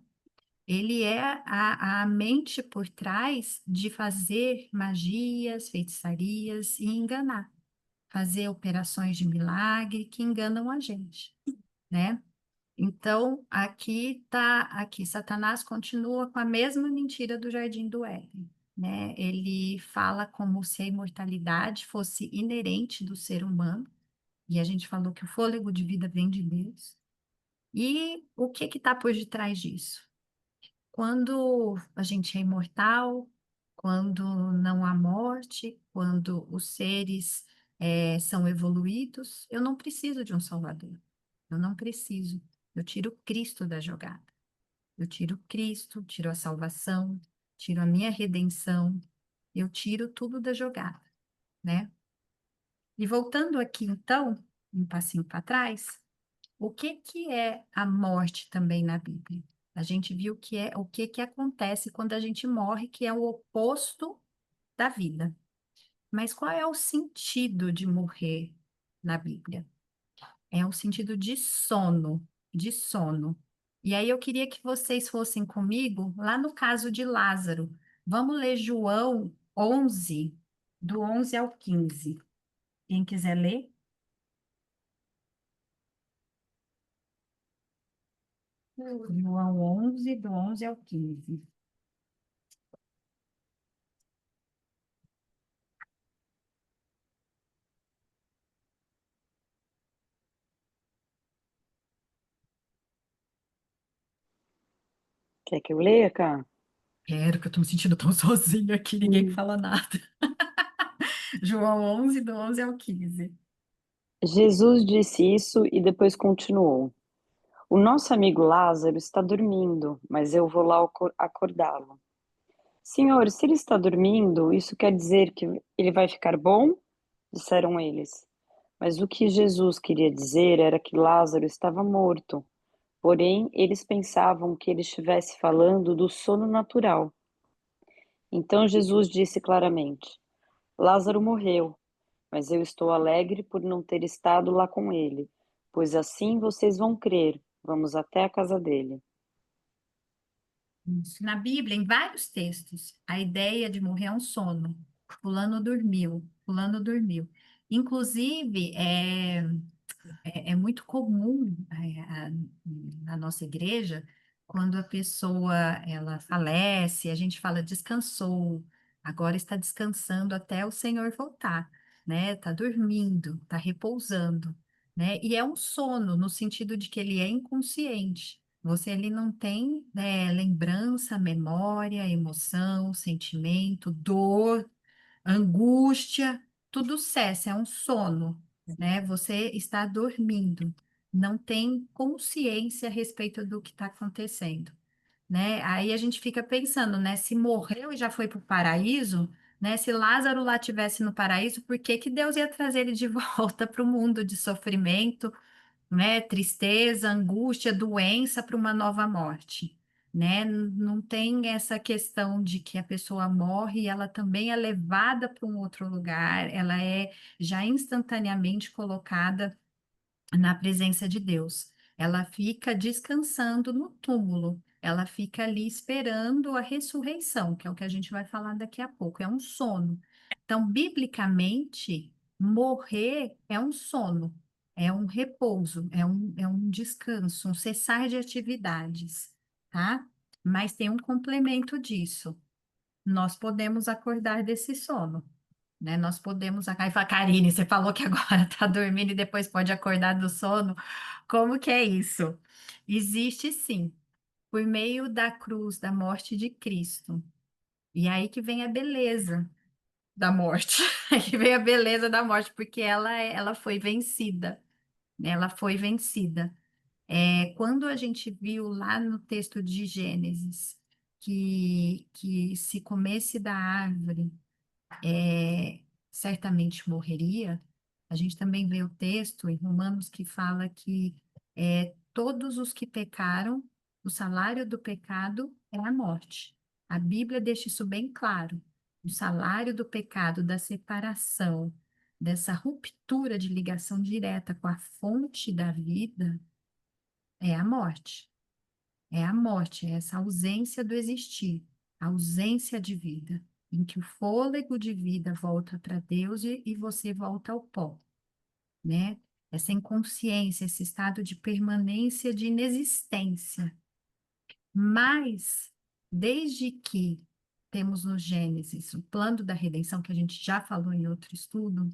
Ele é a mente por trás de fazer magias, feitiçarias e enganar, fazer operações de milagre que enganam a gente, né? Então, aqui Satanás continua com a mesma mentira do Jardim do Éden, né? Ele fala como se a imortalidade fosse inerente do ser humano, e a gente falou que o fôlego de vida vem de Deus. E o que está por detrás disso? Quando a gente é imortal, quando não há morte, quando os seres são evoluídos, eu não preciso de um Salvador. Eu não preciso. Eu tiro Cristo da jogada. Eu tiro Cristo, tiro a salvação, tiro a minha redenção, eu tiro tudo da jogada, né? E voltando aqui, então, um passinho para trás, o que que é a morte também na Bíblia? A gente viu que é o que que acontece quando a gente morre, que é o oposto da vida. Mas qual é o sentido de morrer na Bíblia? É um sentido de sono, de sono. E aí eu queria que vocês fossem comigo lá no caso de Lázaro. Vamos ler João 11, do 11 ao 15. Quem quiser ler? João 11, do 11 ao 15. Quer que eu leia, cá? Quero, que eu estou me sentindo tão sozinha aqui, ninguém Hum. fala nada. João 11, do 11 ao 15. Jesus disse isso e depois continuou. O nosso amigo Lázaro está dormindo, mas eu vou lá acordá-lo. Senhor, se ele está dormindo, isso quer dizer que ele vai ficar bom? Disseram eles. Mas o que Jesus queria dizer era que Lázaro estava morto. Porém, eles pensavam que ele estivesse falando do sono natural. Então Jesus disse claramente: Lázaro morreu, mas eu estou alegre por não ter estado lá com ele, pois assim vocês vão crer. Vamos até a casa dele. Isso. Na Bíblia, em vários textos, a ideia de morrer é um sono. Fulano dormiu, fulano dormiu. Inclusive, é muito comum na nossa igreja, quando a pessoa ela falece, a gente fala descansou, agora está descansando até o Senhor voltar, né? Está dormindo, está repousando, né? E é um sono no sentido de que ele é inconsciente. Você ali não tem, né, lembrança, memória, emoção, sentimento, dor, angústia, tudo cessa, é um sono, né? Você está dormindo, não tem consciência a respeito do que está acontecendo, né? Aí a gente fica pensando, né? Se morreu e já foi para o paraíso, né? Se Lázaro lá tivesse no paraíso, por que que Deus ia trazer ele de volta para o mundo de sofrimento, né? Tristeza, angústia, doença para uma nova morte, né? Não tem essa questão de que a pessoa morre e ela também é levada para um outro lugar, ela é já instantaneamente colocada na presença de Deus. Ela fica descansando no túmulo, ela fica ali esperando a ressurreição, que é o que a gente vai falar daqui a pouco, é um sono. Então, biblicamente, morrer é um sono, é um repouso, é um descanso, um cessar de atividades, tá? Mas tem um complemento disso. Nós podemos acordar desse sono, né? Nós podemos. Aí fala, Karine, você falou que agora está dormindo e depois pode acordar do sono. Como que é isso? Existe sim, por meio da cruz, da morte de Cristo. E aí que vem a beleza da morte. Aí que vem a beleza da morte, porque ela foi vencida, né? Ela foi vencida. Quando a gente viu lá no texto de Gênesis que se comesse da árvore é, certamente morreria, a gente também vê o texto em Romanos que fala que todos os que pecaram, o salário do pecado é a morte. A Bíblia deixa isso bem claro. O salário do pecado, da separação, dessa ruptura de ligação direta com a fonte da vida, é a morte. É a morte, é essa ausência do existir, a ausência de vida, em que o fôlego de vida volta para Deus e você volta ao pó, né? Essa inconsciência, esse estado de permanência de inexistência. Mas, desde que temos no Gênesis o plano da redenção, que a gente já falou em outro estudo,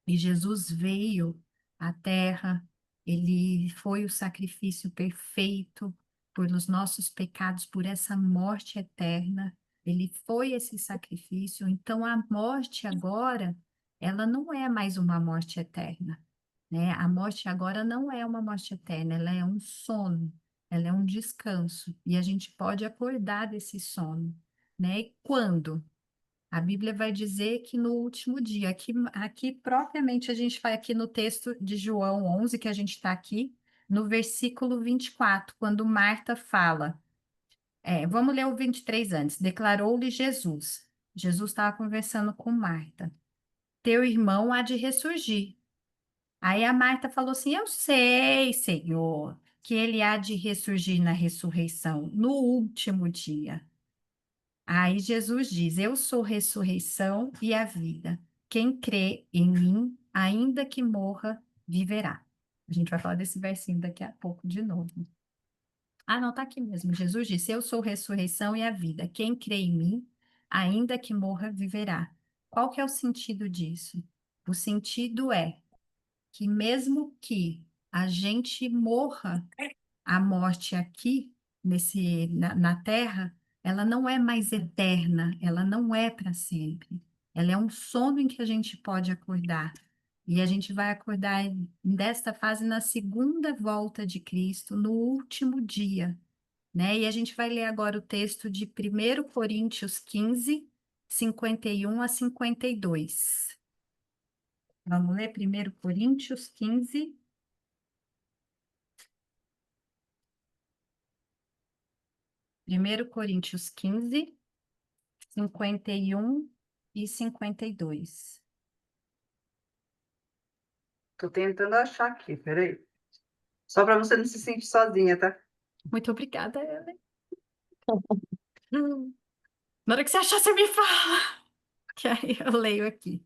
e Jesus veio à Terra, ele foi o sacrifício perfeito pelos nossos pecados, por essa morte eterna. Ele foi esse sacrifício. Então, a morte agora, ela não é mais uma morte eterna, né? A morte agora não é uma morte eterna, ela é um sono, ela é um descanso. E a gente pode acordar desse sono, né? E quando? A Bíblia vai dizer que no último dia, aqui propriamente a gente vai aqui no texto de João 11, que a gente está aqui, no versículo 24, quando Marta fala, vamos ler o 23 antes, declarou-lhe Jesus. Jesus estava conversando com Marta. Teu irmão há de ressurgir. Aí a Marta falou assim, eu sei, Senhor, que ele há de ressurgir na ressurreição, no último dia. Aí Jesus diz: Eu sou a ressurreição e a vida. Quem crê em mim, ainda que morra, viverá. A gente vai falar desse versinho daqui a pouco de novo. Ah, não, tá aqui mesmo. Jesus disse: Eu sou a ressurreição e a vida. Quem crê em mim, ainda que morra, viverá. Qual que é o sentido disso? O sentido é que mesmo que a gente morra a morte aqui, na Terra, ela não é mais eterna, ela não é para sempre. Ela é um sono em que a gente pode acordar. E a gente vai acordar desta fase na segunda volta de Cristo, no último dia, né? E a gente vai ler agora o texto de 1 Coríntios 15, 51 a 52. Vamos ler 1 Coríntios 15, 51 e 52. Tô tentando achar aqui, peraí. Só para você não se sentir sozinha, tá? Muito obrigada, Ellen. Na hora que você achar, você me fala. Que aí eu leio aqui.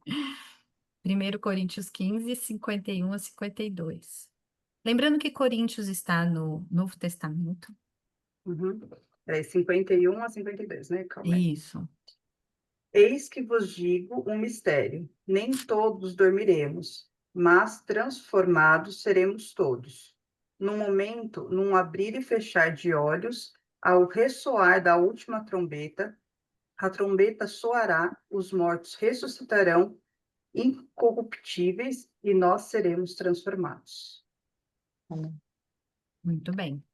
1 Coríntios 15, 51 a 52. Lembrando que Coríntios está no Novo Testamento. Uhum. Peraí, 51 a 52, né? Calma aí. Isso. Eis que vos digo um mistério: nem todos dormiremos, mas transformados seremos todos. Num momento, num abrir e fechar de olhos, ao ressoar da última trombeta, a trombeta soará, os mortos ressuscitarão incorruptíveis e nós seremos transformados. Amém. Muito bem.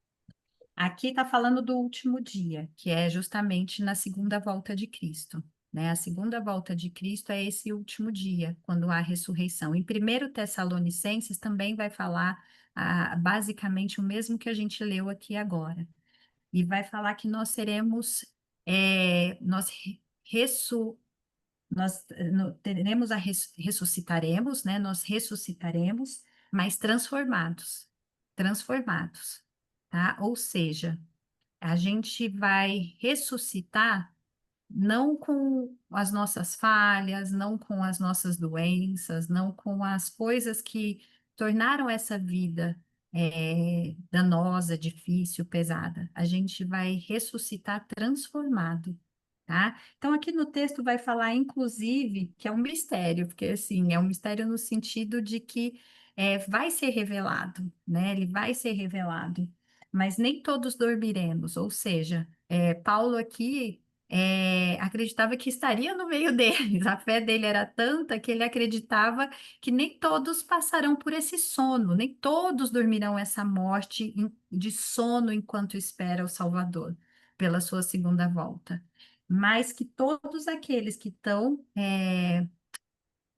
Aqui está falando do último dia, que é justamente na segunda volta de Cristo, né? A segunda volta de Cristo é esse último dia, quando há ressurreição. Em 1 Tessalonicenses também vai falar basicamente o mesmo que a gente leu aqui agora. E vai falar que nós seremos, nós teremos ressuscitaremos, né? Nós ressuscitaremos, mas transformados, tá? Ou seja, a gente vai ressuscitar não com as nossas falhas, não com as nossas doenças, não com as coisas que tornaram essa vida danosa, difícil, pesada. A gente vai ressuscitar transformado, tá? Então, aqui no texto vai falar, inclusive, que é um mistério, porque, assim, é um mistério no sentido de que vai ser revelado, né? Ele vai ser revelado, mas nem todos dormiremos, ou seja, Paulo aqui acreditava que estaria no meio deles. A fé dele era tanta que ele acreditava que nem todos passarão por esse sono, nem todos dormirão essa morte de sono enquanto espera o Salvador pela sua segunda volta. Mas que todos aqueles que estão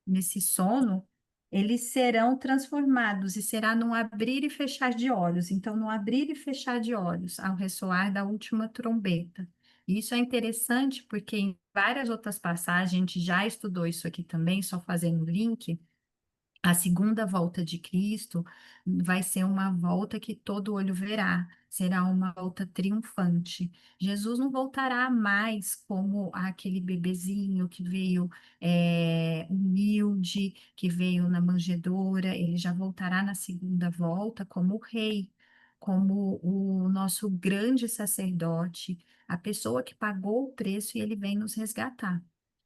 nesse sono, eles serão transformados e será num abrir e fechar de olhos. Então, no abrir e fechar de olhos, ao ressoar da última trombeta. E isso é interessante porque em várias outras passagens, a gente já estudou isso aqui também, só fazendo link. A segunda volta de Cristo vai ser uma volta que todo olho verá, será uma volta triunfante. Jesus não voltará mais como aquele bebezinho que veio humilde, que veio na manjedoura, ele já voltará na segunda volta como o rei, como o nosso grande sacerdote, a pessoa que pagou o preço e ele vem nos resgatar.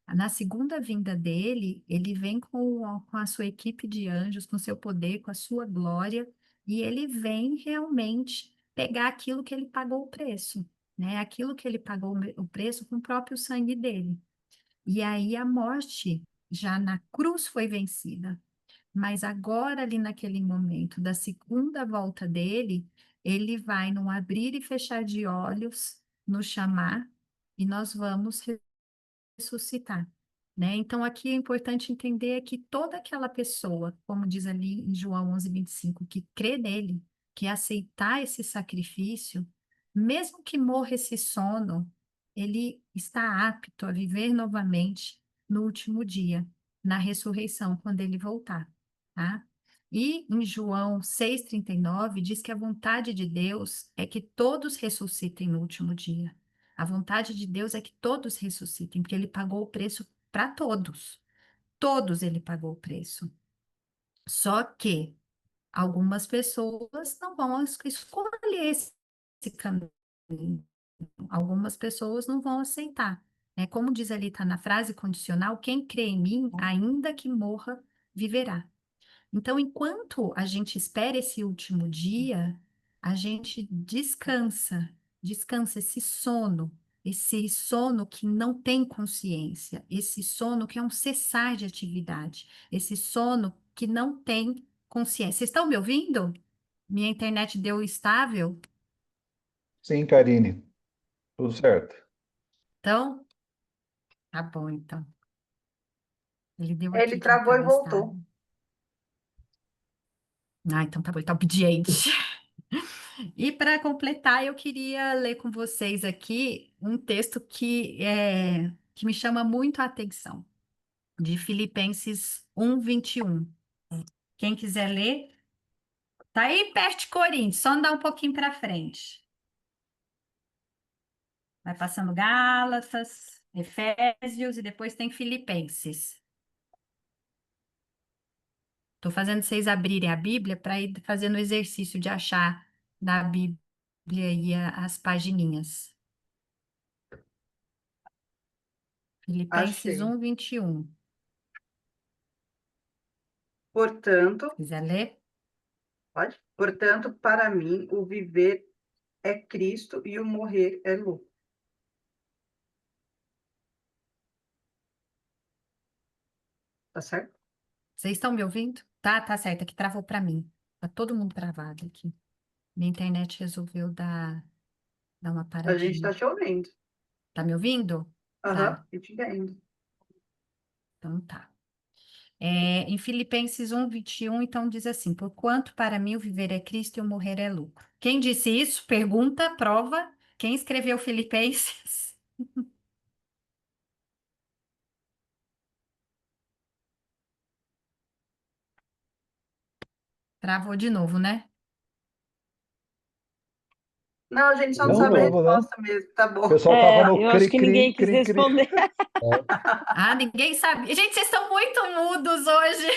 Na segunda vinda dele, ele vem com a sua equipe de anjos, com seu poder, com a sua glória, e ele vem realmente pegar aquilo que ele pagou o preço, né? Aquilo que ele pagou o preço com o próprio sangue dele. E aí a morte já na cruz foi vencida. Mas agora, ali naquele momento da segunda volta dele, ele vai num abrir e fechar de olhos, nos chamar, e nós vamos ressuscitar, né? Então, aqui é importante entender que toda aquela pessoa, como diz ali em João 11:25, que crê nele, que aceitar esse sacrifício, mesmo que morra esse sono, ele está apto a viver novamente no último dia, na ressurreição, quando ele voltar, tá? E em João 6:39 diz que a vontade de Deus é que todos ressuscitem no último dia. A vontade de Deus é que todos ressuscitem, porque ele pagou o preço para todos. Todos ele pagou o preço. Só que algumas pessoas não vão escolher esse caminho. Algumas pessoas não vão aceitar. Né? Como diz ali, está na frase condicional, quem crê em mim, ainda que morra, viverá. Então, enquanto a gente espera esse último dia, a gente descansa esse sono que não tem consciência, esse sono que é um cessar de atividade, esse sono que não tem consciência. Vocês estão me ouvindo? Minha internet deu estável? Sim, Karine, tudo certo. Então, tá bom, então. Ele deu Ele aqui que travou e estava voltou. estável. Ah, então tá bom, ele tá obediente. E para completar, eu queria ler com vocês aqui um texto que me chama muito a atenção, de Filipenses 1:21. Quem quiser ler, tá aí perto de Coríntios, só andar um pouquinho para frente. Vai passando Gálatas, Efésios e depois tem Filipenses. Estou fazendo vocês abrirem a Bíblia para ir fazendo o exercício de achar na Bíblia aí as pagininhas. Filipenses Achei. 1, 21. Portanto, Quiser ler? pode? Portanto, para mim, o viver é Cristo e o morrer é lucro. Tá certo? Vocês estão me ouvindo? Tá certo, aqui travou para mim. Tá todo mundo travado aqui. Minha internet resolveu dar uma A gente paradinha. está te ouvindo. Tá me ouvindo? Aham, Tá, e te vendo. então tá. Em Filipenses 1, 21, então diz assim: Porquanto para mim o viver é Cristo e o morrer é lucro. Quem disse isso? Pergunta, prova. Quem escreveu Filipenses? Travou de novo, né? Não, a gente só não Não, sabe a Não, não. resposta mesmo. Tá O bom. pessoal tava É, no eu acho que cri-cri, ninguém quis cri-cri. responder. Ah, ninguém sabe. Gente, vocês estão muito mudos hoje.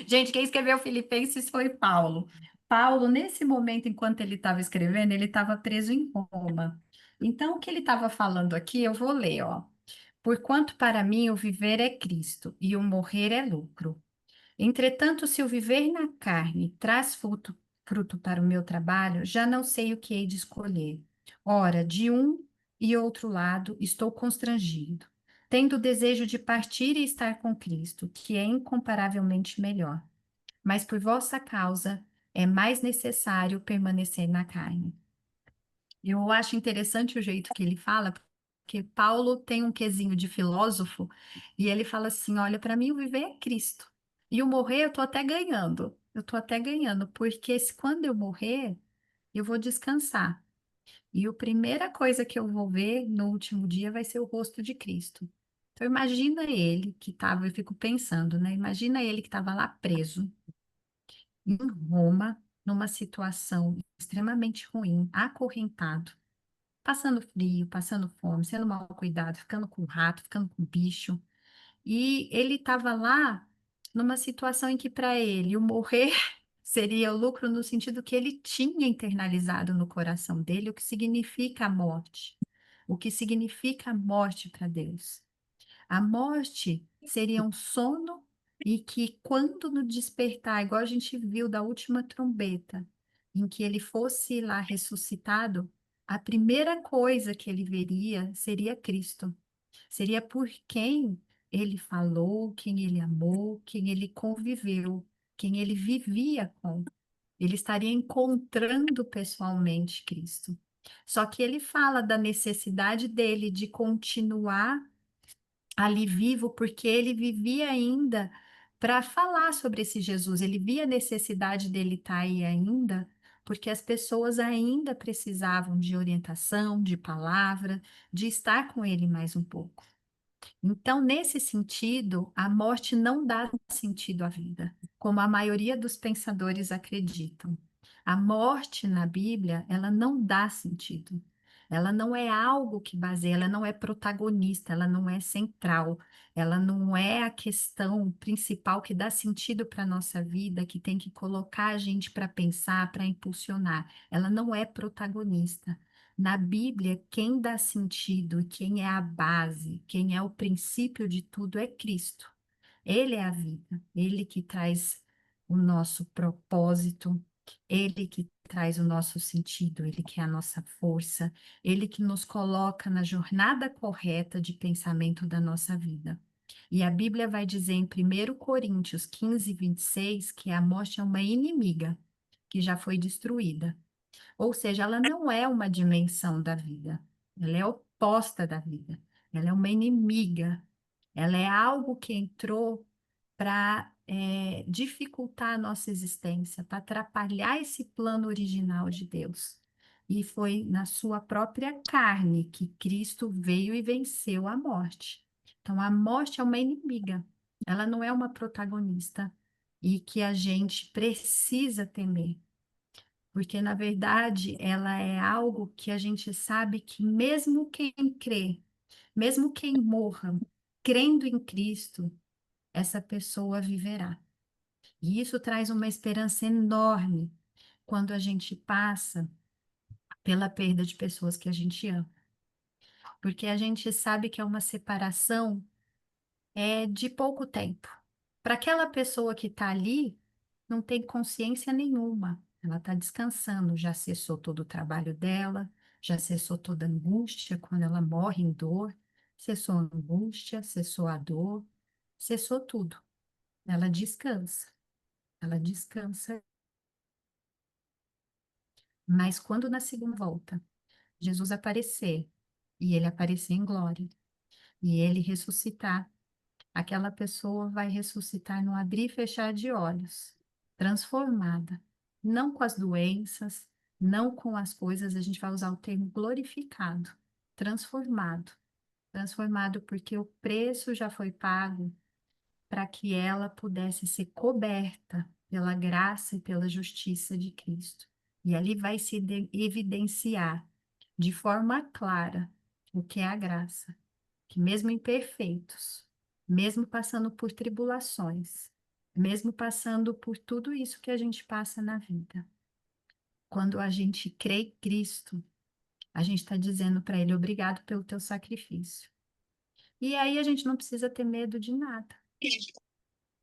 Gente, quem escreveu Filipenses foi Paulo. Paulo, nesse momento, enquanto ele estava escrevendo, ele estava preso em Roma. Então, o que ele estava falando aqui, eu vou ler, ó. Porquanto para mim o viver é Cristo e o morrer é lucro. Entretanto, se o viver na carne traz fruto para o meu trabalho, já não sei o que hei de escolher. Ora, de um e outro lado estou constrangido, tendo o desejo de partir e estar com Cristo, que é incomparavelmente melhor. Mas por vossa causa é mais necessário permanecer na carne. Eu acho interessante o jeito que ele fala, porque Paulo tem um quesinho de filósofo e ele fala assim: olha, para mim o viver é Cristo. E o morrer eu tô até ganhando. Eu tô até ganhando, porque quando eu morrer, eu vou descansar. E a primeira coisa que eu vou ver no último dia vai ser o rosto de Cristo. Então imagina ele que estava, eu fico pensando, né? Imagina ele que estava lá preso em Roma, numa situação extremamente ruim, acorrentado, passando frio, passando fome, sendo mal cuidado, ficando com rato, ficando com bicho. E ele estava lá numa situação em que, para ele, o morrer seria o lucro no sentido que ele tinha internalizado no coração dele o que significa a morte. O que significa a morte para Deus. A morte seria um sono e que, quando no despertar, igual a gente viu da última trombeta, em que ele fosse lá ressuscitado, a primeira coisa que ele veria seria Cristo. Seria por quem ele falou, quem ele amou, quem ele conviveu, quem ele vivia com. Ele estaria encontrando pessoalmente Cristo. Só que ele fala da necessidade dele de continuar ali vivo, porque ele vivia ainda para falar sobre esse Jesus. Ele via a necessidade dele estar aí ainda, porque as pessoas ainda precisavam de orientação, de palavra, de estar com ele mais um pouco. Então, nesse sentido, a morte não dá sentido à vida, como a maioria dos pensadores acreditam. A morte na Bíblia, ela não dá sentido. Ela não é algo que baseia, ela não é protagonista, ela não é central, ela não é a questão principal que dá sentido para a nossa vida, que tem que colocar a gente para pensar, para impulsionar. Ela não é protagonista. Na Bíblia, quem dá sentido, quem é a base, quem é o princípio de tudo é Cristo. Ele é a vida, ele que traz o nosso propósito, ele que traz o nosso sentido, ele que é a nossa força, ele que nos coloca na jornada correta de pensamento da nossa vida. E a Bíblia vai dizer em 1 Coríntios 15, 26 que a morte é uma inimiga que já foi destruída. Ou seja, ela não é uma dimensão da vida, ela é oposta da vida, ela é uma inimiga, ela é algo que entrou para dificultar a nossa existência, para atrapalhar esse plano original de Deus. E foi na sua própria carne que Cristo veio e venceu a morte. Então, a morte é uma inimiga, ela não é uma protagonista e que a gente precisa temer. Porque, na verdade, ela é algo que a gente sabe que mesmo quem crê, mesmo quem morra, crendo em Cristo, essa pessoa viverá. E isso traz uma esperança enorme quando a gente passa pela perda de pessoas que a gente ama. porque a gente sabe que é uma separação de pouco tempo. Para aquela pessoa que está ali, não tem consciência nenhuma. Ela está descansando, já cessou todo o trabalho dela, já cessou toda a angústia quando ela morre em dor, cessou a angústia, cessou a dor, cessou tudo. Ela descansa, ela descansa. Mas quando na segunda volta Jesus aparecer, e ele aparecer em glória, e ele ressuscitar, aquela pessoa vai ressuscitar no abrir e fechar de olhos, transformada, não com as doenças, não com as coisas, a gente vai usar o termo glorificado, transformado, transformado porque o preço já foi pago para que ela pudesse ser coberta pela graça e pela justiça de Cristo. E ali vai se evidenciar de forma clara o que é a graça, que mesmo imperfeitos, mesmo passando por tribulações, mesmo passando por tudo isso que a gente passa na vida, quando a gente crê em Cristo, a gente está dizendo para Ele, obrigado pelo teu sacrifício. E aí a gente não precisa ter medo de nada.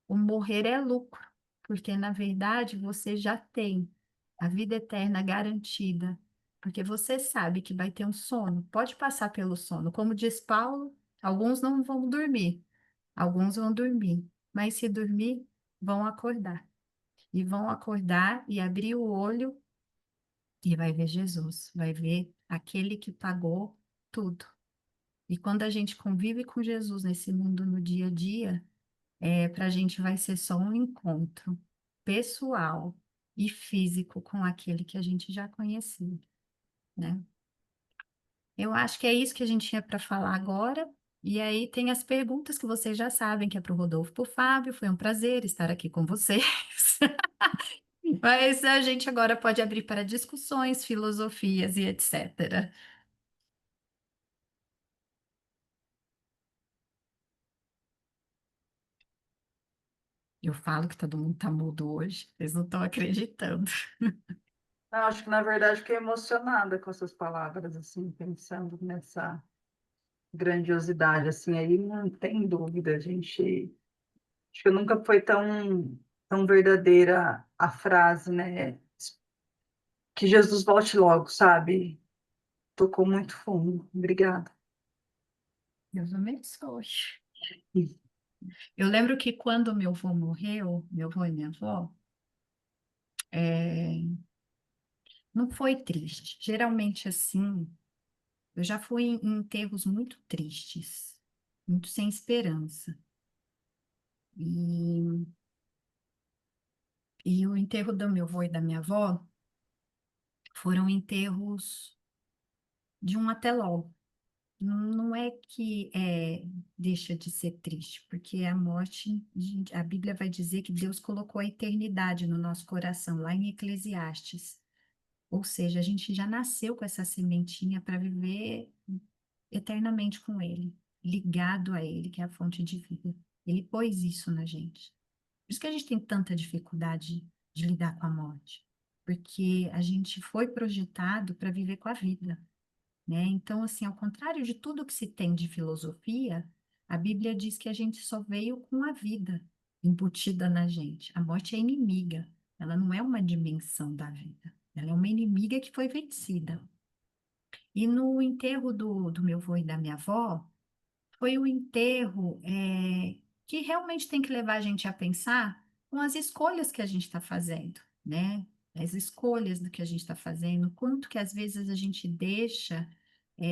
O morrer é lucro, porque na verdade você já tem a vida eterna garantida, porque você sabe que vai ter um sono, pode passar pelo sono. Como diz Paulo, alguns não vão dormir, alguns vão dormir, mas se dormir, vão acordar. E vão acordar e abrir o olho e vai ver Jesus, vai ver aquele que pagou tudo. E quando a gente convive com Jesus nesse mundo no dia a dia, para a gente vai ser só um encontro pessoal e físico com aquele que a gente já conhecia, né? Eu acho que é isso que a gente tinha para falar agora. E aí tem as perguntas que vocês já sabem, que é para o Rodolfo e para o Fábio. Foi um prazer estar aqui com vocês. Mas a gente agora pode abrir para discussões, filosofias e etc. Eu falo que todo mundo está mudo hoje, vocês não estão acreditando. Não, acho que, na verdade, fiquei emocionada com essas palavras, assim, pensando nessa grandiosidade, assim, aí não tem dúvida, a gente... Acho que nunca foi tão verdadeira a frase, né? Que Jesus volte logo, sabe? Tocou muito fundo. Obrigada. Deus abençoe. Eu lembro que quando meu avô morreu, meu avô e minha avó, é, não foi triste. Geralmente, assim, eu já fui em enterros muito tristes, muito sem esperança. E, e o enterro do meu avô e da minha avó foram enterros de um até logo. Não é que deixa de ser triste, porque a morte, a Bíblia vai dizer que Deus colocou a eternidade no nosso coração, lá em Eclesiastes. Ou seja, a gente já nasceu com essa sementinha para viver eternamente com Ele, ligado a Ele, que é a fonte de vida. Ele pôs isso na gente. Por isso que a gente tem tanta dificuldade de lidar com a morte, porque a gente foi projetado para viver com a vida, né? Então, assim, ao contrário de tudo que se tem de filosofia, a Bíblia diz que a gente só veio com a vida embutida na gente. A morte é inimiga, ela não é uma dimensão da vida, ela é uma inimiga que foi vencida. E no enterro do meu avô e da minha avó, foi um enterro que realmente tem que levar a gente a pensar com as escolhas que a gente está fazendo, né? As escolhas do que a gente está fazendo, quanto que às vezes a gente deixa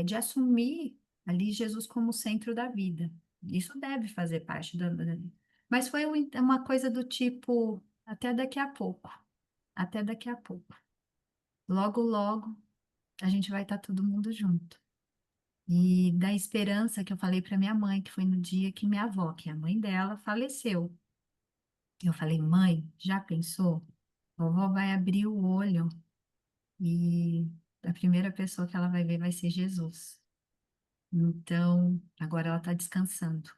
de assumir ali Jesus como o centro da vida. Isso deve fazer parte da... Mas foi uma coisa do tipo, até daqui a pouco, até daqui a pouco. Logo, logo, a gente vai estar todo mundo junto. E da esperança que eu falei para minha mãe, que foi no dia que minha avó, que é a mãe dela, faleceu. Eu falei, mãe, já pensou? Vovó vai abrir o olho e a primeira pessoa que ela vai ver vai ser Jesus. Então, agora ela está descansando.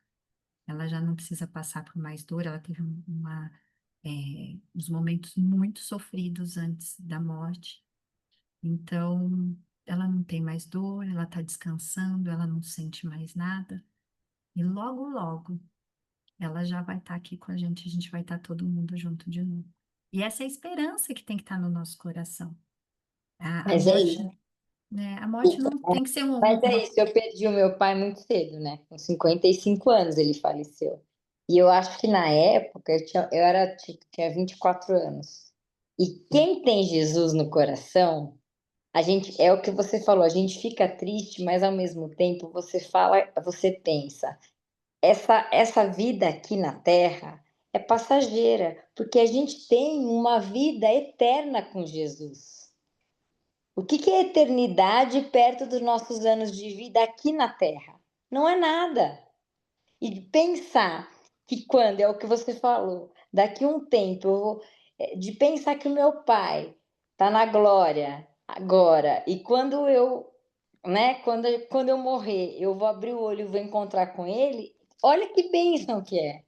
Ela já não precisa passar por mais dor. Ela teve uns momentos muito sofridos antes da morte. Então, ela não tem mais dor, ela está descansando, ela não sente mais nada. E logo, logo, ela já vai estar aqui com a gente vai estar todo mundo junto de novo. E essa é a esperança que tem que estar no nosso coração. A Mas é morte, isso. né? A morte não tem que ser Mas é uma. isso, eu perdi o meu pai muito cedo, né? Com 55 anos ele faleceu. E eu acho que na época eu era, tipo, tinha 24 anos. E quem tem Jesus no coração, a gente, é o que você falou, a gente fica triste, mas ao mesmo tempo você fala, você pensa, essa vida aqui na Terra é passageira, porque a gente tem uma vida eterna com Jesus. O que é eternidade perto dos nossos anos de vida aqui na Terra? Não é nada. E pensar que quando, é o que você falou, daqui a um tempo, de pensar que o meu pai está na glória agora, e quando eu, né, quando eu morrer, eu vou abrir o olho e vou encontrar com ele, olha que bênção que é.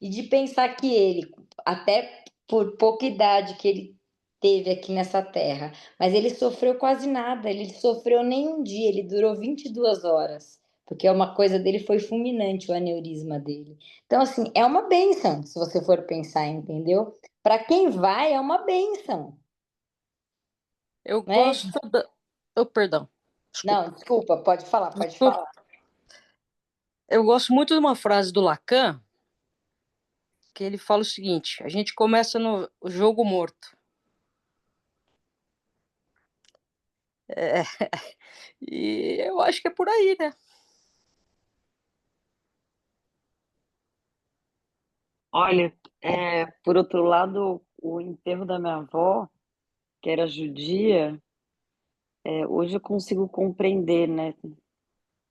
E de pensar que ele, até por pouca idade que ele teve aqui nessa terra, mas ele sofreu quase nada, ele sofreu nem um dia, ele durou 22 horas, porque uma coisa dele foi fulminante, o aneurisma dele. Então, assim, é uma bênção, se você for pensar, entendeu? Para quem vai, é uma bênção, Eu né? gosto da. Oh, perdão, Não, desculpa. desculpa, pode falar, pode Desculpa. falar. Eu gosto muito de uma frase do Lacan, que ele fala o seguinte: a gente começa no jogo morto. É, e eu acho que é por aí, né? Olha, por outro lado, o enterro da minha avó, que era judia, hoje eu consigo compreender, né?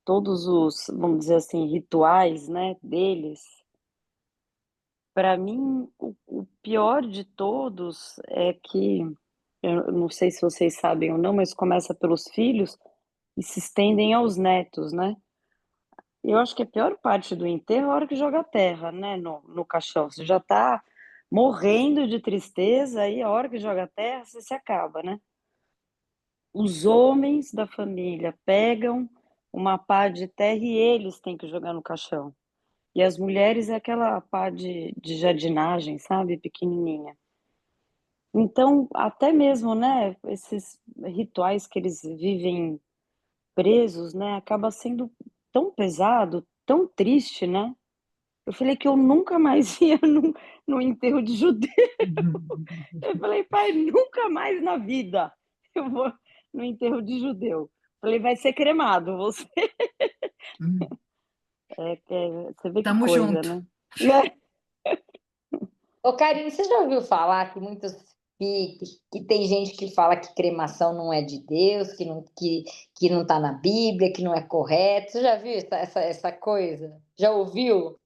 Todos os, vamos dizer assim, rituais, né, deles. Para mim, o pior de todos é que, eu não sei se vocês sabem ou não, mas começa pelos filhos e se estendem aos netos, né? Eu acho que a pior parte do enterro é a hora que joga a terra, né, no caixão. Você já está morrendo de tristeza, aí a hora que joga a terra, você se acaba, né? Os homens da família pegam uma pá de terra e eles têm que jogar no caixão. E as mulheres é aquela pá de jardinagem, sabe? Pequenininha. Então, até mesmo, né, esses rituais que eles vivem presos, né, acaba sendo tão pesado, tão triste, né? Eu falei que eu nunca mais ia no enterro de judeu. Eu falei, pai, nunca mais na vida eu vou no enterro de judeu. Falei, vai ser cremado, você. Você vê que Tamo coisa, junto. né? Ô, Karine, você já ouviu falar que muitos que tem gente que fala que cremação não é de Deus, que não está na Bíblia, que não é correto? Você já viu essa coisa? Já ouviu?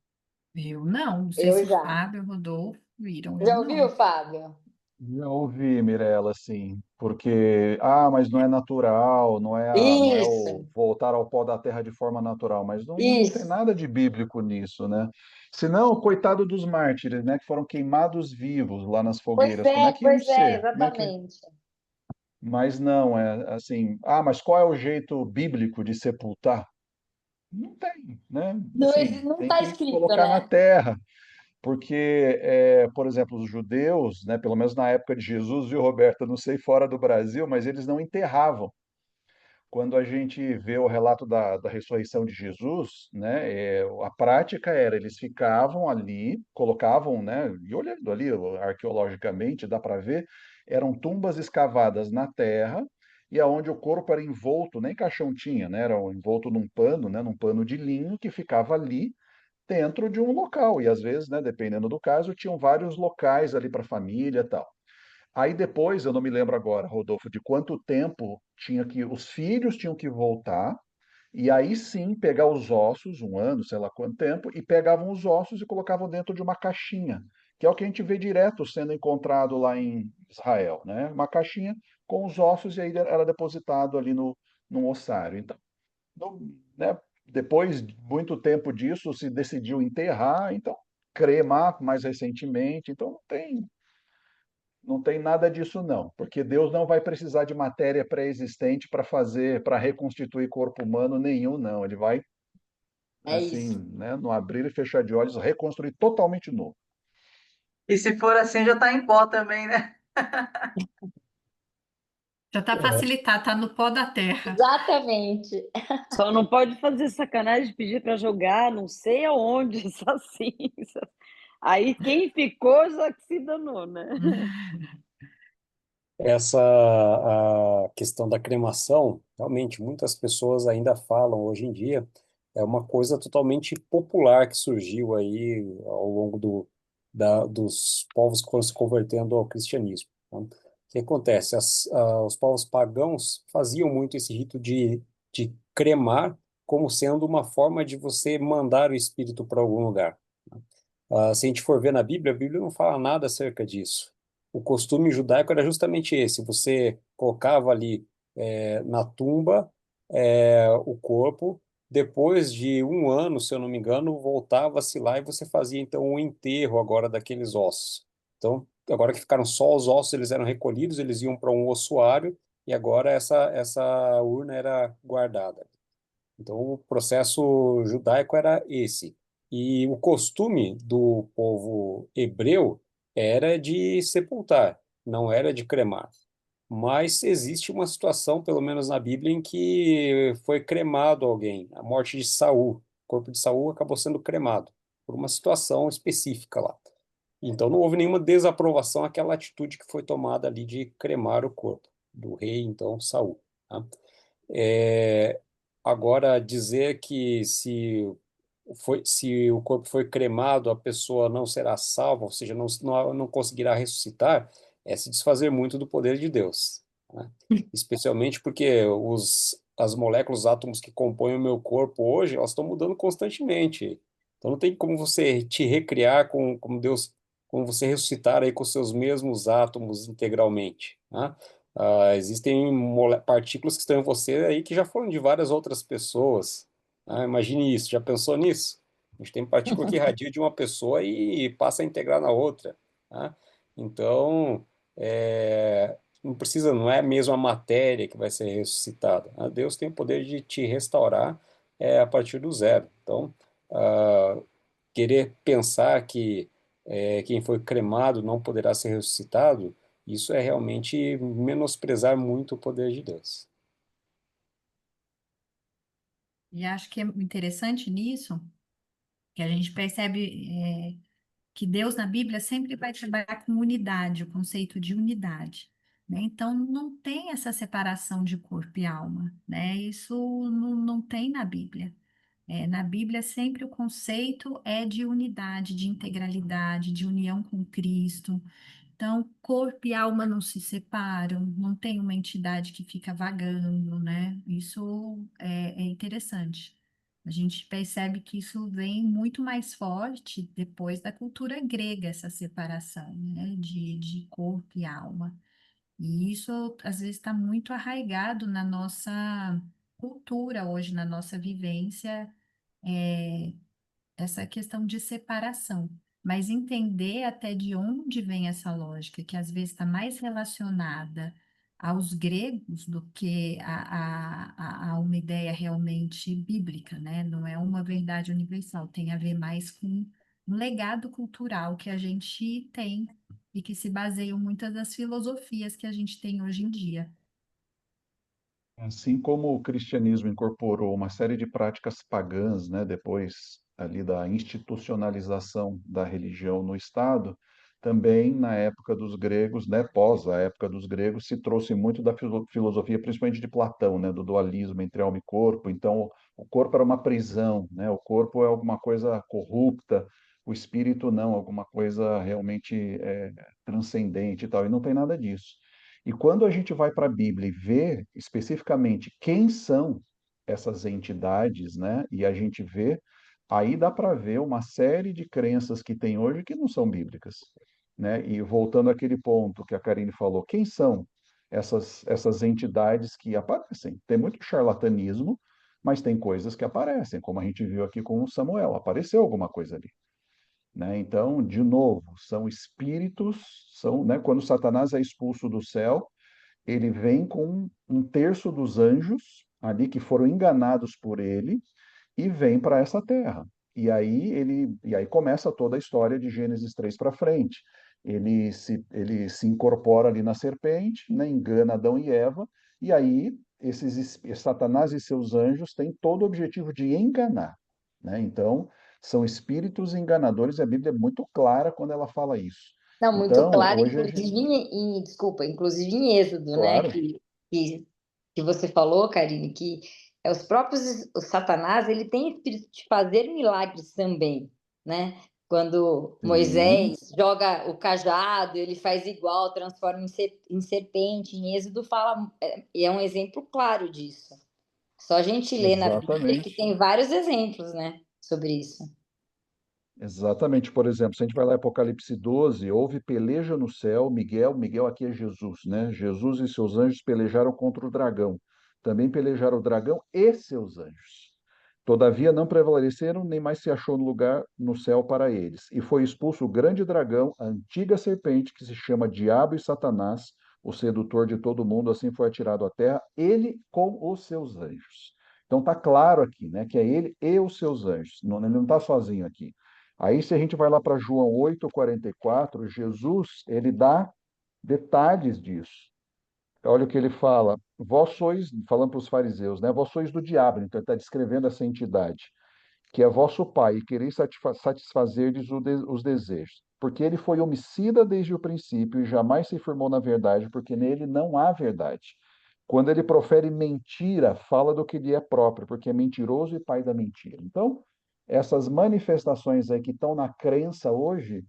Eu não sei Eu se o já. Fábio, o Rodolfo viram, eu Já ouviu, não. Fábio? Já ouvi, Mirella, assim, porque, mas não é natural, não é o Isso, voltar ao pó da terra de forma natural, mas não tem isso. nada de bíblico nisso, né? Senão, coitado dos mártires, né, que foram queimados vivos lá nas fogueiras, como é que iam Pois é, ser? Como é que... exatamente. Mas não, é assim, mas qual é o jeito bíblico de sepultar? Não tem, né? Não, Assim, não tem está que escrito, colocar na né? terra. Porque, por exemplo, os judeus, né, pelo menos na época de Jesus, viu, Roberta? Não sei fora do Brasil, mas eles não enterravam. Quando a gente vê o relato da ressurreição de Jesus, né, a prática era eles ficavam ali, colocavam, né, e olhando ali arqueologicamente, dá para ver, eram tumbas escavadas na terra e aonde o corpo era envolto, nem caixão tinha, né, era envolto num pano, né, num pano de linho que ficava ali dentro de um local. E às vezes, né, dependendo do caso, tinham vários locais ali para a família e tal. Aí depois, eu não me lembro agora, Rodolfo, de quanto tempo tinha que os filhos tinham que voltar e aí sim pegar os ossos, um ano, sei lá quanto tempo, e pegavam os ossos e colocavam dentro de uma caixinha, que é o que a gente vê direto sendo encontrado lá em Israel, né? Uma caixinha com os ossos e aí era depositado ali no ossário. Então, né, depois de muito tempo disso, se decidiu enterrar, então cremar mais recentemente, então Não tem nada disso, não, porque Deus não vai precisar de matéria pré-existente para fazer, para reconstituir corpo humano nenhum, não. Ele vai, É assim, isso. né, no abrir e fechar de olhos, reconstruir totalmente novo. E se for assim, já está em pó também, né? Já tá facilitado, tá no pó da terra. Exatamente. Só não pode fazer sacanagem de pedir para jogar não sei aonde essas cinzas. Aí quem ficou já que se danou, né? Essa a questão da cremação, realmente, muitas pessoas ainda falam hoje em dia, é uma coisa totalmente popular que surgiu aí ao longo dos povos que foram se convertendo ao cristianismo. Tá? O que acontece? Os povos pagãos faziam muito esse rito de cremar como sendo uma forma de você mandar o espírito para algum lugar. Se a gente for ver na Bíblia, a Bíblia não fala nada acerca disso. O costume judaico era justamente esse: você colocava ali na tumba o corpo, depois de um ano, se eu não me engano, voltava-se lá e você fazia então um enterro agora daqueles ossos. Então, agora que ficaram só os ossos, eles eram recolhidos, eles iam para um ossuário e agora essa urna era guardada. Então, o processo judaico era esse. E o costume do povo hebreu era de sepultar, não era de cremar. Mas existe uma situação, pelo menos na Bíblia, em que foi cremado alguém, a morte de Saul. O corpo de Saul acabou sendo cremado por uma situação específica lá. Então não houve nenhuma desaprovação àquela atitude que foi tomada ali de cremar o corpo do rei, então Saul. Tá? É, agora, dizer que se o corpo foi cremado, a pessoa não será salva, ou seja, não conseguirá ressuscitar, é se desfazer muito do poder de Deus, né? Especialmente porque as moléculas, os átomos que compõem o meu corpo hoje, elas estão mudando constantemente. Então não tem como você te recriar como Deus, como você ressuscitar aí com seus mesmos átomos integralmente, né? Existem partículas que estão em você aí que já foram de várias outras pessoas. Imagine isso, já pensou nisso? A gente tem partícula que irradia de uma pessoa e passa a integrar na outra. Tá? Então, não precisa, não é a mesma matéria que vai ser ressuscitada. Deus tem o poder de te restaurar a partir do zero. Então, ah, querer pensar que quem foi cremado não poderá ser ressuscitado, isso é realmente menosprezar muito o poder de Deus. E acho que é interessante nisso que a gente percebe que Deus na Bíblia sempre vai trabalhar com unidade, o conceito de unidade, né? Então não tem essa separação de corpo e alma, né? Isso não tem na Bíblia. Na Bíblia sempre o conceito é de unidade, de integralidade, de união com Cristo. Então, corpo e alma não se separam, não tem uma entidade que fica vagando, né? Isso é interessante. A gente percebe que isso vem muito mais forte depois da cultura grega, essa separação, né? De corpo e alma. E isso, às vezes, está muito arraigado na nossa cultura hoje, na nossa vivência, é, essa questão de separação, mas entender até de onde vem essa lógica, que às vezes está mais relacionada aos gregos do que a uma ideia realmente bíblica, né? Não é uma verdade universal, tem a ver mais com um legado cultural que a gente tem e que se baseiam muitas das filosofias que a gente tem hoje em dia. Assim como o cristianismo incorporou uma série de práticas pagãs, né, depois ali da institucionalização da religião no Estado, também na época dos gregos, né, pós a época dos gregos, se trouxe muito da filosofia, principalmente de Platão, né, do dualismo entre alma e corpo. Então, o corpo era uma prisão, né, o corpo é alguma coisa corrupta, o espírito não, alguma coisa realmente transcendente e tal, e não tem nada disso. E quando a gente vai para a Bíblia e vê especificamente quem são essas entidades, né? E a gente vê, aí dá para ver uma série de crenças que tem hoje que não são bíblicas, né? E voltando àquele ponto que a Karine falou, quem são essas entidades que aparecem? Tem muito charlatanismo, mas tem coisas que aparecem, como a gente viu aqui com o Samuel, apareceu alguma coisa ali. né? Então, de novo, são espíritos, são, né, quando Satanás é expulso do céu, ele vem com um terço dos anjos ali que foram enganados por ele e vem para essa terra. E aí começa toda a história de Gênesis 3 para frente. Ele se incorpora ali na serpente, né, engana Adão e Eva, e aí Satanás e seus anjos têm todo o objetivo de enganar, né? Então, são espíritos enganadores, e a Bíblia é muito clara quando ela fala isso. Não, muito Então, claro, hoje a gente, inclusive desculpa, inclusive em Êxodo, né, claro, que, que você falou, Karine, que é os próprios, o Satanás, ele tem espírito de fazer milagres também, né? Quando sim, Moisés joga o cajado, ele faz igual, transforma em serpente, em Êxodo fala, é um exemplo claro disso. Só a gente lê na Bíblia que exatamente. tem vários exemplos, né, sobre isso. Exatamente, por exemplo, se a gente vai lá em Apocalipse 12, houve peleja no céu, Miguel aqui é Jesus, né? Jesus e seus anjos pelejaram contra o dragão. Também pelejaram o dragão e seus anjos. Todavia não prevaleceram, nem mais se achou lugar no céu para eles. E foi expulso o grande dragão, a antiga serpente, que se chama Diabo e Satanás, o sedutor de todo mundo, assim foi atirado à terra, ele com os seus anjos. Então está claro aqui, né, que é ele e os seus anjos. Não, ele não está sozinho aqui. Aí, se a gente vai lá para João 8:44, Jesus, ele dá detalhes disso. Olha o que ele fala. Vós sois, falando para os fariseus, né? Vós sois do diabo. Então, ele está descrevendo essa entidade, que é vosso pai, e quereis satisfazer-lhes os desejos. Porque ele foi homicida desde o princípio e jamais se firmou na verdade, porque nele não há verdade. Quando ele profere mentira, fala do que lhe é próprio, porque é mentiroso e pai da mentira. Então, essas manifestações aí que estão na crença hoje,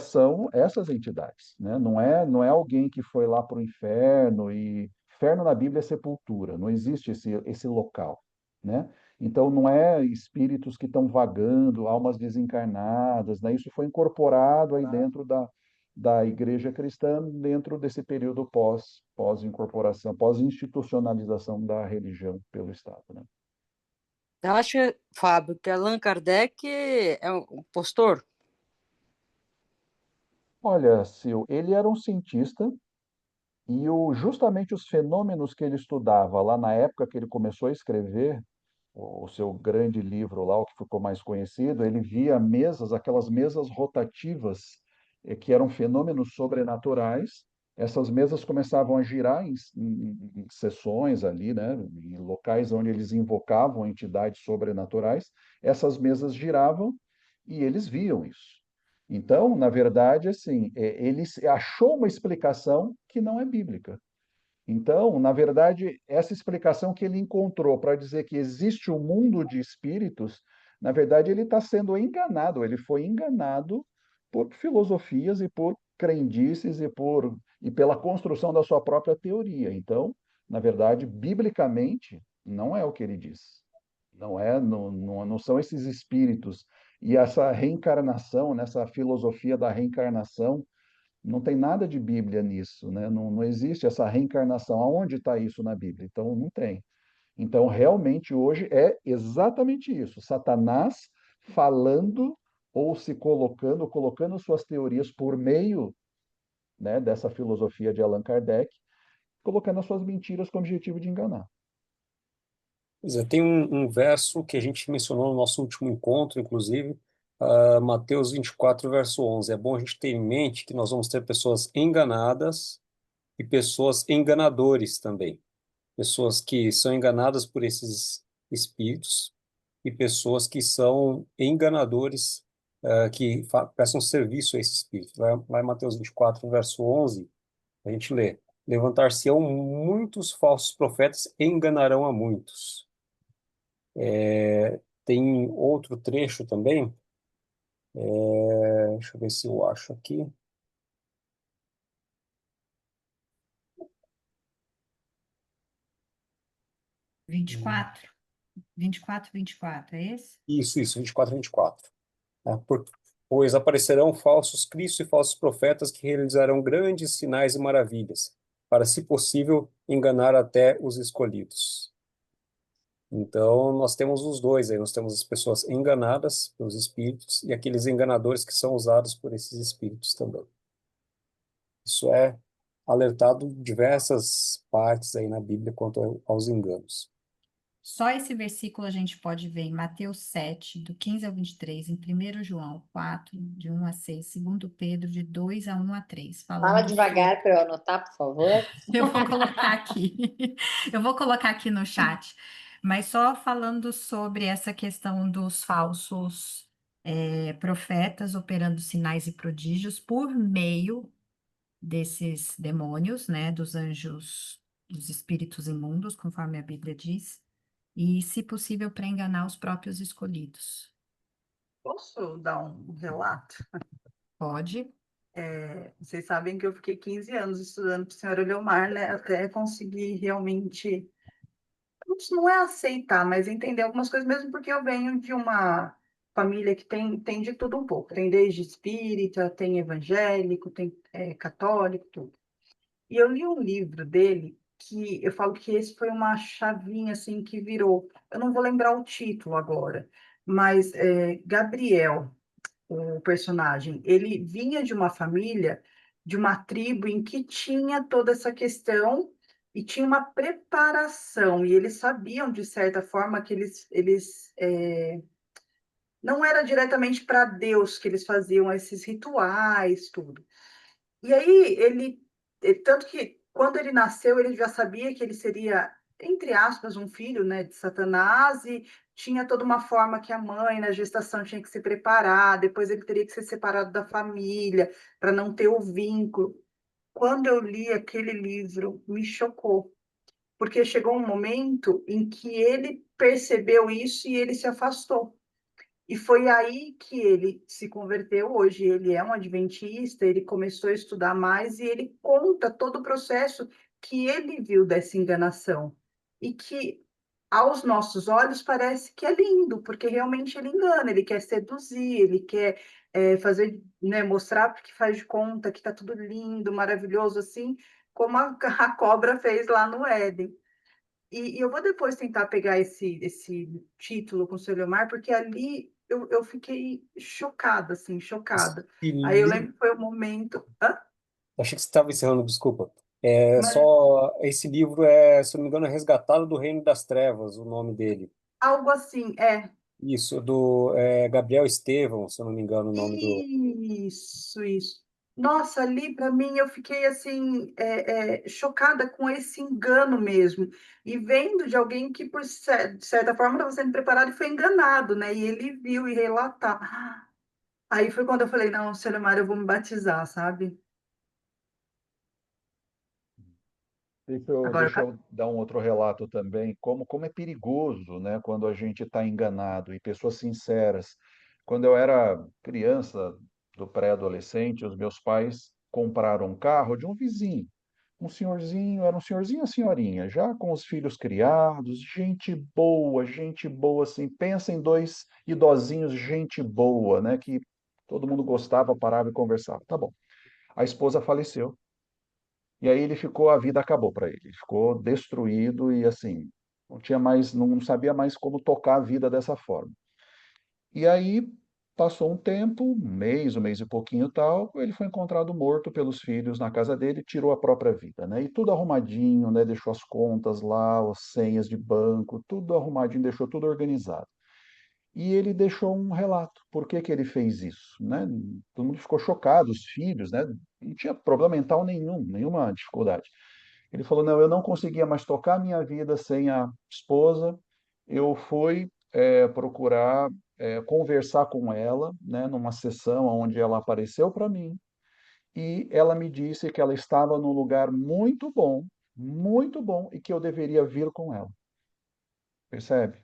são essas entidades, né? Não é alguém que foi lá para o inferno, e inferno na Bíblia é sepultura, não existe esse local, né? Então, não é espíritos que estão vagando, almas desencarnadas, né? Isso foi incorporado aí dentro da igreja cristã, dentro desse período pós-incorporação, pós-institucionalização da religião pelo Estado, né? Você acha, Fábio, que Allan Kardec é um impostor? Olha, Sil, ele era um cientista e justamente os fenômenos que ele estudava lá na época que ele começou a escrever o seu grande livro lá, o que ficou mais conhecido, ele via mesas, aquelas mesas rotativas, que eram fenômenos sobrenaturais. Essas mesas começavam a girar em sessões ali, né, em locais onde eles invocavam entidades sobrenaturais. Essas mesas giravam e eles viam isso. Então, na verdade, assim, ele achou uma explicação que não é bíblica. Então, na verdade, essa explicação que ele encontrou para dizer que existe um mundo de espíritos, na verdade, ele está sendo enganado. Ele foi enganado por filosofias e por crendices e pela construção da sua própria teoria. Então, na verdade, biblicamente, não é o que ele diz. Não são esses espíritos. E essa reencarnação, nessa filosofia da reencarnação, não tem nada de Bíblia nisso, né? Não existe essa reencarnação. Aonde está isso na Bíblia? Então, não tem. Então, realmente, hoje é exatamente isso. Satanás falando ou se colocando suas teorias por meio, né, dessa filosofia de Allan Kardec, colocando as suas mentiras com o objetivo de enganar. Pois é, tem um verso que a gente mencionou no nosso último encontro, inclusive, Mateus 24, verso 11. É bom a gente ter em mente que nós vamos ter pessoas enganadas e pessoas enganadores também. Pessoas que são enganadas por esses espíritos e pessoas que são enganadores, que prestam serviço a esse espírito. Lá em Mateus 24, verso 11, a gente lê: Levantar-se-ão muitos falsos profetas e enganarão a muitos. Tem outro trecho também, deixa eu ver se eu acho aqui. 24, 24, 24, é esse? Isso, 24, 24. Né? Pois aparecerão falsos cristos e falsos profetas que realizarão grandes sinais e maravilhas, para, se possível, enganar até os escolhidos. Então, nós temos os dois aí, nós temos as pessoas enganadas pelos espíritos e aqueles enganadores que são usados por esses espíritos também. Isso é alertado em diversas partes aí na Bíblia quanto aos enganos. Só esse versículo a gente pode ver em Mateus 7, do 15 ao 23, em 1 João 4, de 1 a 6, 2 Pedro, de 2 a 1 a 3, Fala falando sobre... devagar para eu anotar, por favor. Eu vou colocar aqui. Eu vou colocar aqui no chat. Mas só falando sobre essa questão dos falsos profetas operando sinais e prodígios por meio desses demônios, né? Dos anjos, dos espíritos imundos, conforme a Bíblia diz. E, se possível, para enganar os próprios escolhidos. Posso dar um relato? Pode? Vocês sabem que eu fiquei 15 anos estudando para a senhora Leomar, né? Até conseguir realmente, não é aceitar, mas entender algumas coisas, mesmo porque eu venho de uma família que tem de tudo um pouco. Tem desde espírita, tem evangélico, tem católico, tudo. E eu li um livro dele que eu falo que esse foi uma chavinha assim que virou. Eu não vou lembrar o título agora, mas Gabriel, o personagem, ele vinha de uma família, de uma tribo em que tinha toda essa questão e tinha uma preparação, e eles sabiam, de certa forma, que não era diretamente para Deus que eles faziam esses rituais, tudo. E aí tanto que quando ele nasceu, ele já sabia que ele seria, entre aspas, um filho, né, de Satanás, e tinha toda uma forma que a mãe na gestação tinha que se preparar, depois ele teria que ser separado da família para não ter o vínculo. Quando eu li aquele livro, me chocou, porque chegou um momento em que ele percebeu isso e ele se afastou. E foi aí que ele se converteu. Hoje ele é um adventista, ele começou a estudar mais e ele conta todo o processo que ele viu dessa enganação. E que, aos nossos olhos, parece que é lindo, porque realmente ele engana, ele quer seduzir, ele quer fazer, né, mostrar porque faz de conta que está tudo lindo, maravilhoso, assim, como a cobra fez lá no Éden. E eu vou depois tentar pegar esse título com o seu Leomar, porque ali eu fiquei chocada, assim, chocada. Esse Aí eu livro, lembro que foi o momento. Hã? achei que você estava encerrando, desculpa. É Mas só, esse livro é, se eu não me engano, é Resgatado do Reino das Trevas, o nome dele. algo assim, é. Isso, do Gabriel Estevão, se eu não me engano, o nome do... Isso. Nossa, ali para mim eu fiquei assim chocada com esse engano mesmo e vendo de alguém que de certa forma estava sendo preparado e foi enganado, né? E ele viu e relatar. Aí foi quando eu falei, não, Selemar, eu vou me batizar, sabe? Agora, Deixa eu dar um outro relato também, como é perigoso, né, quando a gente está enganado, e pessoas sinceras. Quando eu era criança, do pré-adolescente, os meus pais compraram um carro de um vizinho, um senhorzinho, era um senhorzinho e senhorinha, já com os filhos criados, gente boa, assim, pensa em dois idosinhos, gente boa, né, que todo mundo gostava, parava e conversava. Tá bom. A esposa faleceu. E aí ele ficou, a vida acabou para ele. Ele ficou destruído e assim, não tinha mais, não sabia mais como tocar a vida dessa forma. E aí passou um tempo, um mês e pouquinho tal, ele foi encontrado morto pelos filhos na casa dele, tirou a própria vida, né? E tudo arrumadinho, né? Deixou as contas lá, as senhas de banco, tudo arrumadinho, deixou tudo organizado. E ele deixou um relato. Por que que ele fez isso, né? Todo mundo ficou chocado, os filhos, né? Não tinha problema mental nenhum, nenhuma dificuldade. Ele falou: não, eu não conseguia mais tocar a minha vida sem a esposa. Eu fui procurar conversar com ela, né, numa sessão onde ela apareceu para mim e ela me disse que ela estava num lugar muito bom, e que eu deveria vir com ela. Percebe?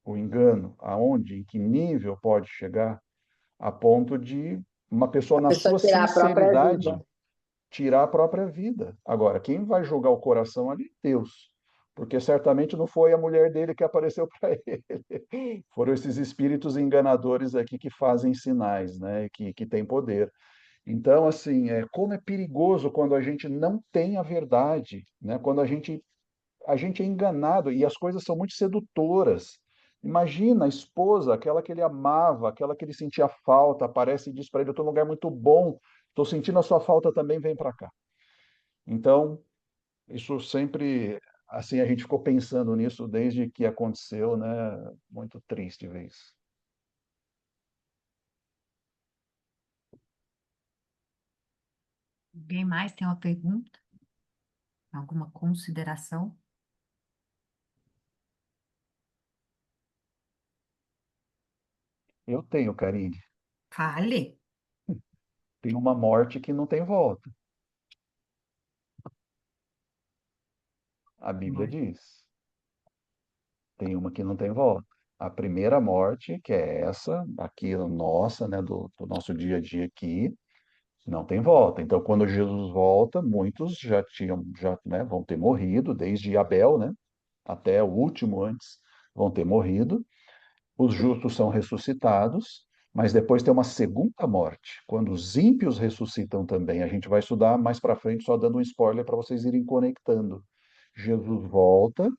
O engano, aonde, em que nível pode chegar, a ponto de uma pessoa, a na pessoa sua tirar a própria vida. sinceridade, tirar a própria vida. Agora, quem vai julgar o coração ali? Deus. Porque certamente não foi a mulher dele que apareceu para ele. Foram esses espíritos enganadores aqui que fazem sinais, né? Que têm poder. Então, assim, como é perigoso quando a gente não tem a verdade, né? Quando a gente a gente é enganado e as coisas são muito sedutoras. Imagina a esposa, aquela que ele amava, aquela que ele sentia falta, aparece e diz para ele: eu estou num lugar muito bom, estou sentindo a sua falta também, vem para cá. Então, isso sempre, assim, a gente ficou pensando nisso desde que aconteceu, né? Muito triste ver isso. Alguém mais tem uma pergunta? Alguma consideração? Eu tenho, Karine, Fale. tem uma morte que não tem volta. A Bíblia Morte. diz. Tem uma que não tem volta. A primeira morte, que é essa, aqui nossa, né, do nosso dia a dia aqui, não tem volta. Então, quando Jesus volta, muitos já, né, vão ter morrido, desde Abel, né, até o último antes, vão ter morrido. Os justos são ressuscitados, mas depois tem uma segunda morte, quando os ímpios ressuscitam também. A gente vai estudar mais para frente, só dando um spoiler para vocês irem conectando. Jesus volta,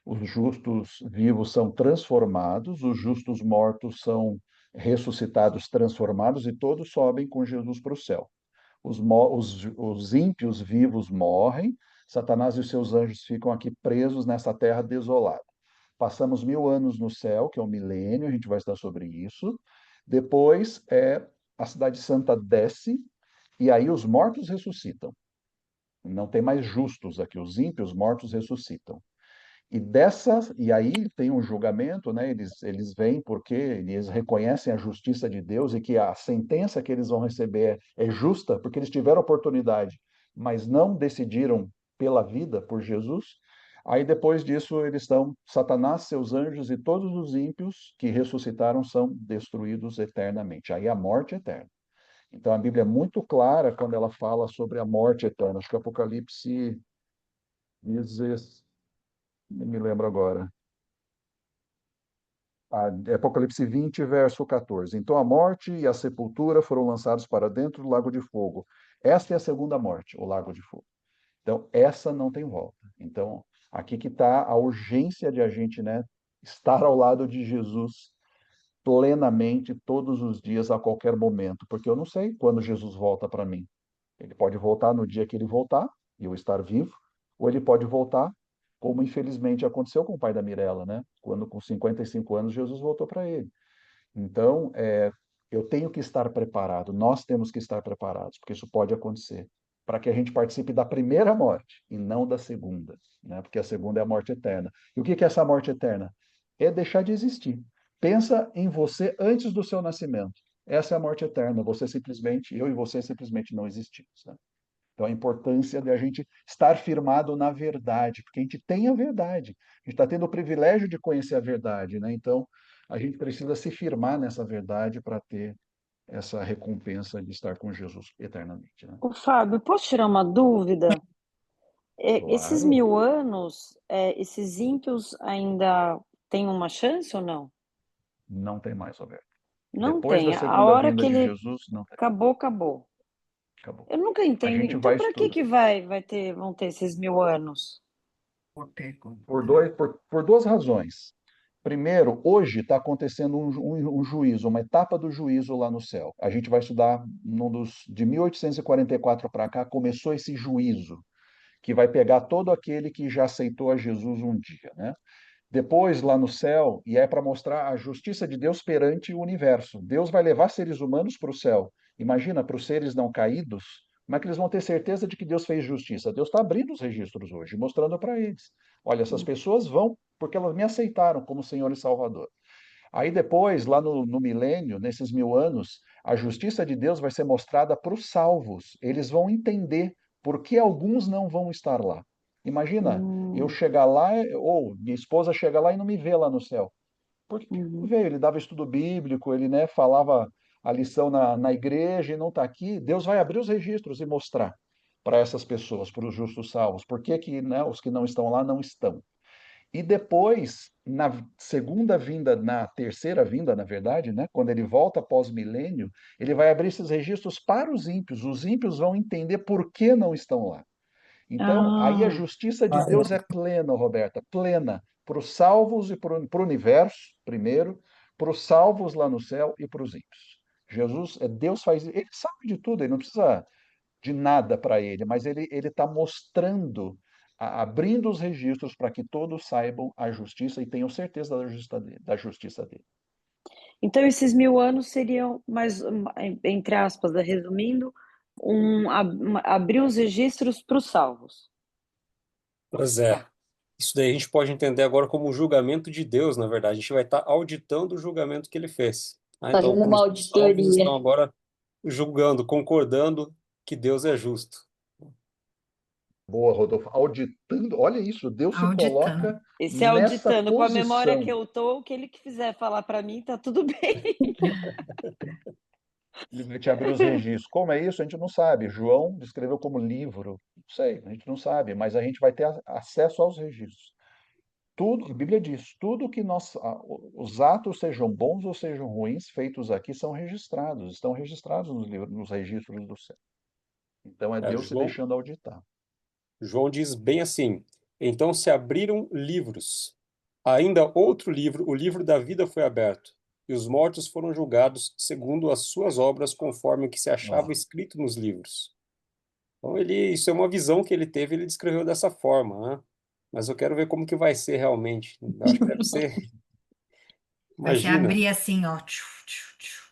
os justos vivos são transformados, os justos mortos são ressuscitados, transformados, e todos sobem com Jesus para o céu. Os ímpios vivos morrem, Satanás e os seus anjos ficam aqui presos nessa terra desolada. Passamos 1000 anos no céu, que é o milênio, a gente vai estudar sobre isso. Depois a cidade santa desce, e aí os mortos ressuscitam. Não tem mais justos aqui, os ímpios mortos ressuscitam. E aí tem um julgamento, né? Eles vêm porque eles reconhecem a justiça de Deus e que a sentença que eles vão receber é justa, porque eles tiveram oportunidade, mas não decidiram pela vida, por Jesus. Aí depois disso eles estão, Satanás, seus anjos e todos os ímpios que ressuscitaram são destruídos eternamente. Aí a morte eterna. Então a Bíblia é muito clara quando ela fala sobre a morte eterna. Acho que Apocalipse 16, não me lembro agora. Apocalipse 20, verso 14. Então a morte e a sepultura foram lançados para dentro do lago de fogo. Esta é a segunda morte, o lago de fogo. Então, essa não tem volta. Então, aqui que está a urgência de a gente, né, estar ao lado de Jesus plenamente, todos os dias, a qualquer momento, porque eu não sei quando Jesus volta para mim. Ele pode voltar no dia que ele voltar, e eu estar vivo, ou ele pode voltar, como infelizmente aconteceu com o pai da Mirella, né? Quando com 55 anos Jesus voltou para ele. Então, eu tenho que estar preparado, nós temos que estar preparados, porque isso pode acontecer, para que a gente participe da primeira morte e não da segunda, né? Porque a segunda é a morte eterna. E o que é essa morte eterna? É deixar de existir. Pensa em você antes do seu nascimento. Essa é a morte eterna. Você simplesmente, eu e você simplesmente não existimos, né? Então, a importância de a gente estar firmado na verdade, porque a gente tem a verdade. A gente está tendo o privilégio de conhecer a verdade, né? Então, a gente precisa se firmar nessa verdade para ter essa recompensa de estar com Jesus eternamente, né? Ô, Fábio, posso tirar uma dúvida? Esses Claro, 1000 anos, esses ímpios ainda têm uma chance ou não? não tem mais, Roberto. Não Depois da tem. A segunda hora vinda que de ele Jesus, não tem. acabou, acabou. Acabou. Eu nunca A entendi. gente Então, vai para que estudar. que vão ter esses 1000 anos? Por pergunta. Por duas razões. Primeiro, hoje está acontecendo um juízo, uma etapa do juízo lá no céu. A gente vai estudar de 1844 para cá, começou esse juízo, que vai pegar todo aquele que já aceitou a Jesus um dia, né? Depois, lá no céu, e é para mostrar a justiça de Deus perante o universo. Deus vai levar seres humanos para o céu. Imagina, para os seres não caídos, como é que eles vão ter certeza de que Deus fez justiça? Deus está abrindo os registros hoje, mostrando para eles. Olha, essas pessoas vão porque elas me aceitaram como Senhor e Salvador. Aí depois, lá no milênio, nesses 1000 anos, a justiça de Deus vai ser mostrada para os salvos. Eles vão entender por que alguns não vão estar lá. Imagina, eu Hum, chegar lá, ou minha esposa chegar lá e não me vê lá no céu. Por que não uhum. veio? Ele dava estudo bíblico, ele, né, falava a lição na igreja e não está aqui. Deus vai abrir os registros e mostrar para essas pessoas, para os justos salvos, por que que, né, os que não estão lá não estão. E depois, na segunda vinda, na terceira vinda, na verdade, né, quando ele volta pós-milênio, ele vai abrir esses registros para os ímpios. Os ímpios vão entender por que não estão lá. Então, aí a Ah, justiça de Deus é plena, Roberta, plena, para os salvos e para o universo, primeiro, para os salvos lá no céu e para os ímpios. Jesus, Deus faz, ele sabe de tudo, ele não precisa de nada para ele, mas ele está mostrando, abrindo os registros para que todos saibam a justiça e tenham certeza da justiça dele. então esses 1000 anos seriam, mais, entre aspas, resumindo, abrir os registros para os salvos. Pois é. Isso daí a gente pode entender agora como o julgamento de Deus, na verdade. A gente vai estar auditando o julgamento que ele fez. Então, Fazendo como uma os salvos auditoria. estão agora julgando, concordando que Deus é justo. Boa, Rodolfo. Auditando, olha isso, Deus se Auditando. coloca Esse nessa auditando, com a memória que posição. eu tô, o que ele quiser falar para mim, tá tudo bem. Ele vai te abrir os registros. Como é isso? A gente não sabe. João descreveu como livro. Não sei, a gente não sabe, mas a gente vai ter acesso aos registros. Tudo, a Bíblia diz, tudo que os atos sejam bons ou sejam ruins, feitos aqui, são registrados, estão registrados nos livros, nos registros do céu. Então é É, Deus se João, deixando auditar. João diz bem assim: então se abriram livros. Ainda outro livro, o livro da vida, foi aberto, e os mortos foram julgados segundo as suas obras, conforme o que se achava Ó, escrito nos livros. Então, isso é uma visão que ele teve, ele descreveu dessa forma, né? Mas eu quero ver como que vai ser realmente. Eu acho que deve ser, Vai se imagina, abrir assim, ó. Tchu, tchu, tchu.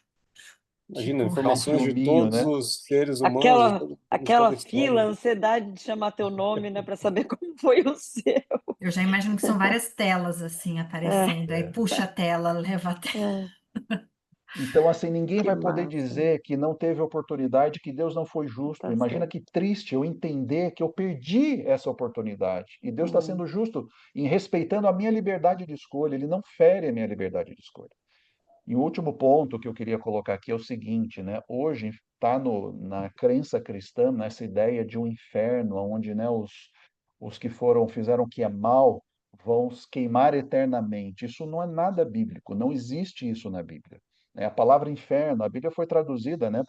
imagina, Tipo, dá um informações de filminho, todos né? os seres humanos, Aquela, de toda aquela a fila, a história. ansiedade de chamar teu nome, né, para saber como foi o seu. eu já imagino que são várias telas assim É, aparecendo. Aí puxa a tela, leva a tela. é, Então, assim, ninguém que vai poder massa. dizer que não teve oportunidade, que Deus não foi justo. Tá Imagina certo. que triste eu entender que eu perdi essa oportunidade. E Deus está Hum. sendo justo em respeitando a minha liberdade de escolha. Ele não fere a minha liberdade de escolha. E o último ponto que eu queria colocar aqui é o seguinte, né? Hoje está na crença cristã, nessa ideia de um inferno, onde, né, os que fizeram o que é mal, vão se queimar eternamente. Isso não é nada bíblico, não existe isso na Bíblia. Né? A palavra inferno, a Bíblia foi traduzida, né,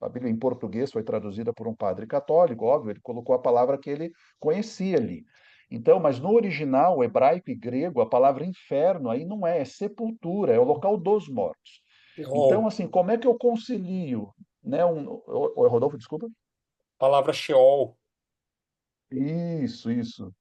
a Bíblia em português foi traduzida por um padre católico, óbvio, ele colocou a palavra que ele conhecia ali. Então, mas no original, hebraico e grego, a palavra inferno aí não é sepultura, é o local dos mortos. Então, Sheol, assim, como é que eu concilio, né, Rodolfo, desculpa? palavra Sheol. Isso.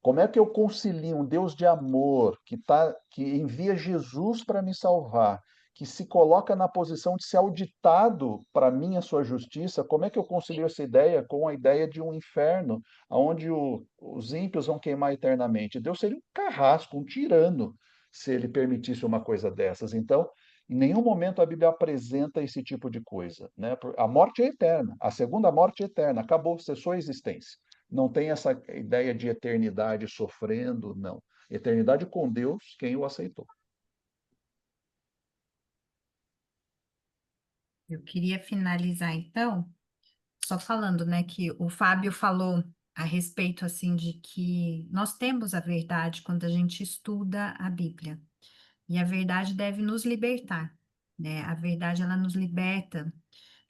Como é que eu concilio um Deus de amor que envia Jesus para me salvar, que se coloca na posição de ser auditado para mim a sua justiça? Como é que eu concilio essa ideia com a ideia de um inferno, onde os ímpios vão queimar eternamente? Deus seria um carrasco, um tirano, se ele permitisse uma coisa dessas. Então, em nenhum momento a Bíblia apresenta esse tipo de coisa, né? A morte é eterna, a segunda morte é eterna, acabou, cessou a existência. Não tem essa ideia de eternidade sofrendo, não. Eternidade com Deus, quem o aceitou. Eu queria finalizar então, só falando, né, que o Fábio falou a respeito assim de que nós temos a verdade quando a gente estuda a Bíblia. E a verdade deve nos libertar, né? A verdade ela nos liberta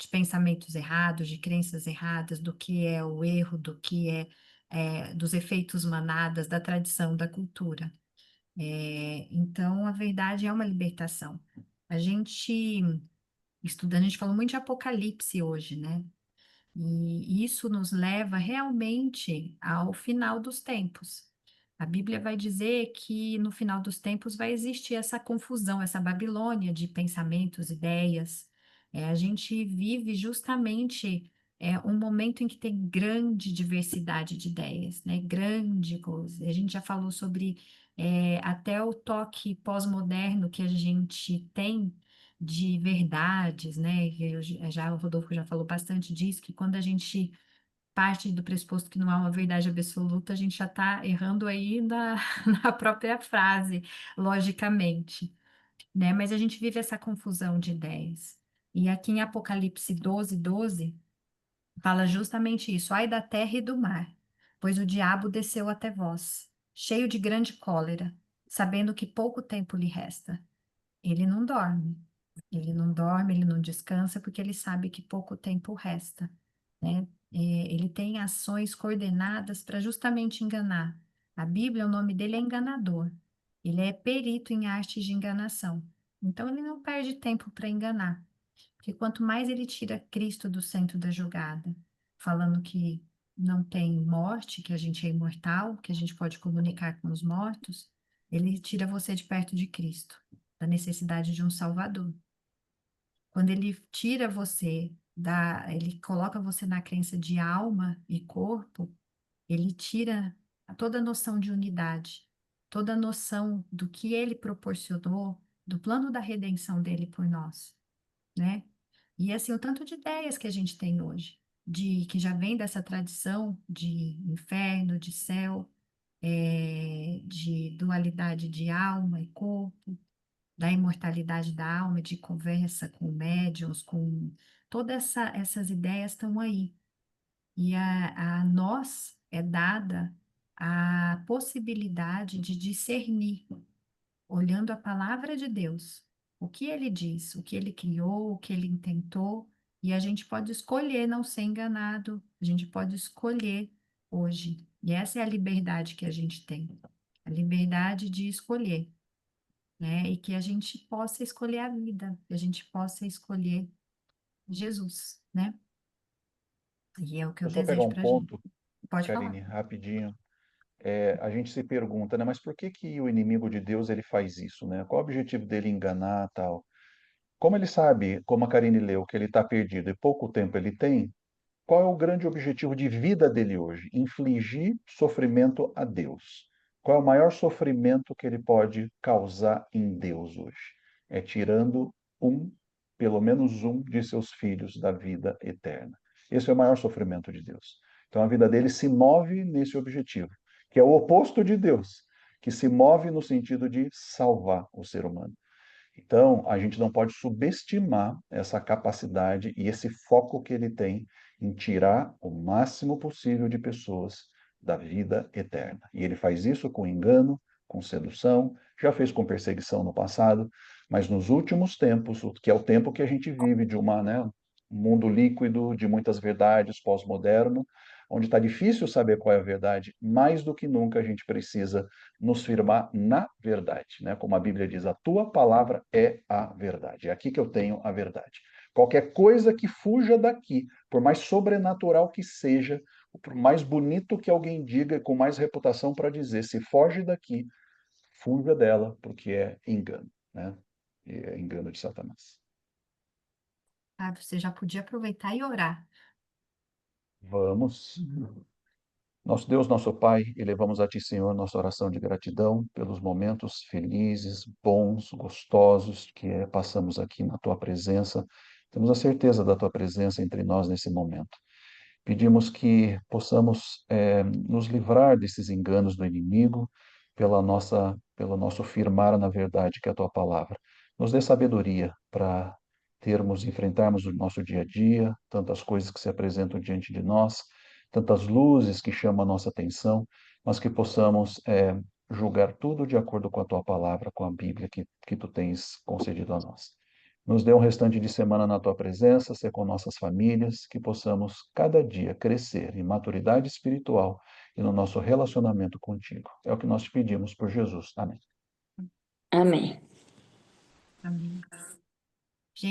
de pensamentos errados, de crenças erradas, do que é o erro, do que dos efeitos manadas, da tradição, da cultura. Então, a verdade é uma libertação. A gente estudando, a gente falou muito de Apocalipse hoje, né? E isso nos leva realmente ao final dos tempos. A Bíblia vai dizer que no final dos tempos vai existir essa confusão, essa Babilônia de pensamentos, ideias. A gente vive justamente um momento em que tem grande diversidade de ideias, né? Grande coisa. A gente já falou sobre até o toque pós-moderno que a gente tem de verdades, né? O Rodolfo já falou bastante disso, que quando a gente parte do pressuposto que não há uma verdade absoluta, a gente já está errando aí na própria frase, logicamente, né? Mas a gente vive essa confusão de ideias. E aqui em Apocalipse 12:12, fala justamente isso: ai da terra e do mar, pois o diabo desceu até vós, cheio de grande cólera, sabendo que pouco tempo lhe resta. Ele não dorme. Ele não dorme, ele não descansa, porque ele sabe que pouco tempo resta, né? ele tem ações coordenadas para justamente enganar. A Bíblia, o nome dele é enganador. Ele é perito em artes de enganação. Então, ele não perde tempo para enganar. Porque quanto mais ele tira Cristo do centro da jogada, falando que não tem morte, que a gente é imortal, que a gente pode comunicar com os mortos, ele tira você de perto de Cristo, da necessidade de um Salvador. Quando ele tira você ele coloca você na crença de alma e corpo, ele tira toda a noção de unidade, toda a noção do que ele proporcionou, do plano da redenção dele por nós, né? E assim, o tanto de ideias que a gente tem hoje, que já vem dessa tradição de inferno, de céu, de dualidade de alma e corpo, da imortalidade da alma, de conversa com médiuns, com essas ideias estão aí. E a nós é dada a possibilidade de discernir, olhando a palavra de Deus, o que ele diz, o que ele criou, o que ele intentou, e a gente pode escolher não ser enganado, a gente pode escolher hoje. E essa é a liberdade que a gente tem, a liberdade de escolher, né? E que a gente possa escolher a vida, que a gente possa escolher Jesus, né? E é o que eu Eu só pegar desejo um para a gente. ponto, Pode falar. Karine, rapidinho. A gente se pergunta, né? Mas por que que o inimigo de Deus ele faz isso, né? Qual o objetivo dele enganar, tal? Como ele sabe, como a Karine leu, que ele está perdido e pouco tempo ele tem, qual é o grande objetivo de vida dele hoje? Infligir sofrimento a Deus. Qual é o maior sofrimento que ele pode causar em Deus hoje? É tirando pelo menos um de seus filhos da vida eterna. Esse é o maior sofrimento de Deus. Então a vida dele se move nesse objetivo, que é o oposto de Deus, que se move no sentido de salvar o ser humano. Então, a gente não pode subestimar essa capacidade e esse foco que ele tem em tirar o máximo possível de pessoas da vida eterna. E ele faz isso com engano, com sedução, já fez com perseguição no passado, mas nos últimos tempos, que é o tempo que a gente vive de um mundo líquido, de muitas verdades, pós-moderno, onde está difícil saber qual é a verdade, mais do que nunca a gente precisa nos firmar na verdade, né? Como a Bíblia diz, a tua palavra é a verdade. É aqui que eu tenho a verdade. Qualquer coisa que fuja daqui, por mais sobrenatural que seja, por mais bonito que alguém diga, com mais reputação para dizer, se foge daqui, fuja dela, porque é engano, né? É engano de Satanás. Ah, você já podia aproveitar e orar. Vamos. Nosso Deus, nosso Pai, elevamos a Ti, Senhor, nossa oração de gratidão pelos momentos felizes, bons, gostosos que passamos aqui na Tua presença. Temos a certeza da Tua presença entre nós nesse momento. Pedimos que possamos nos livrar desses enganos do inimigo pelo nosso firmar na verdade que é a Tua palavra. Nos dê sabedoria para enfrentarmos o nosso dia a dia, tantas coisas que se apresentam diante de nós, tantas luzes que chamam a nossa atenção, mas que possamos julgar tudo de acordo com a Tua palavra, com a Bíblia que Tu tens concedido a nós. Nos dê um restante de semana na tua presença, ser com nossas famílias, que possamos cada dia crescer em maturidade espiritual e no nosso relacionamento contigo. É o que nós te pedimos por Jesus. Amém. Amém. Amém.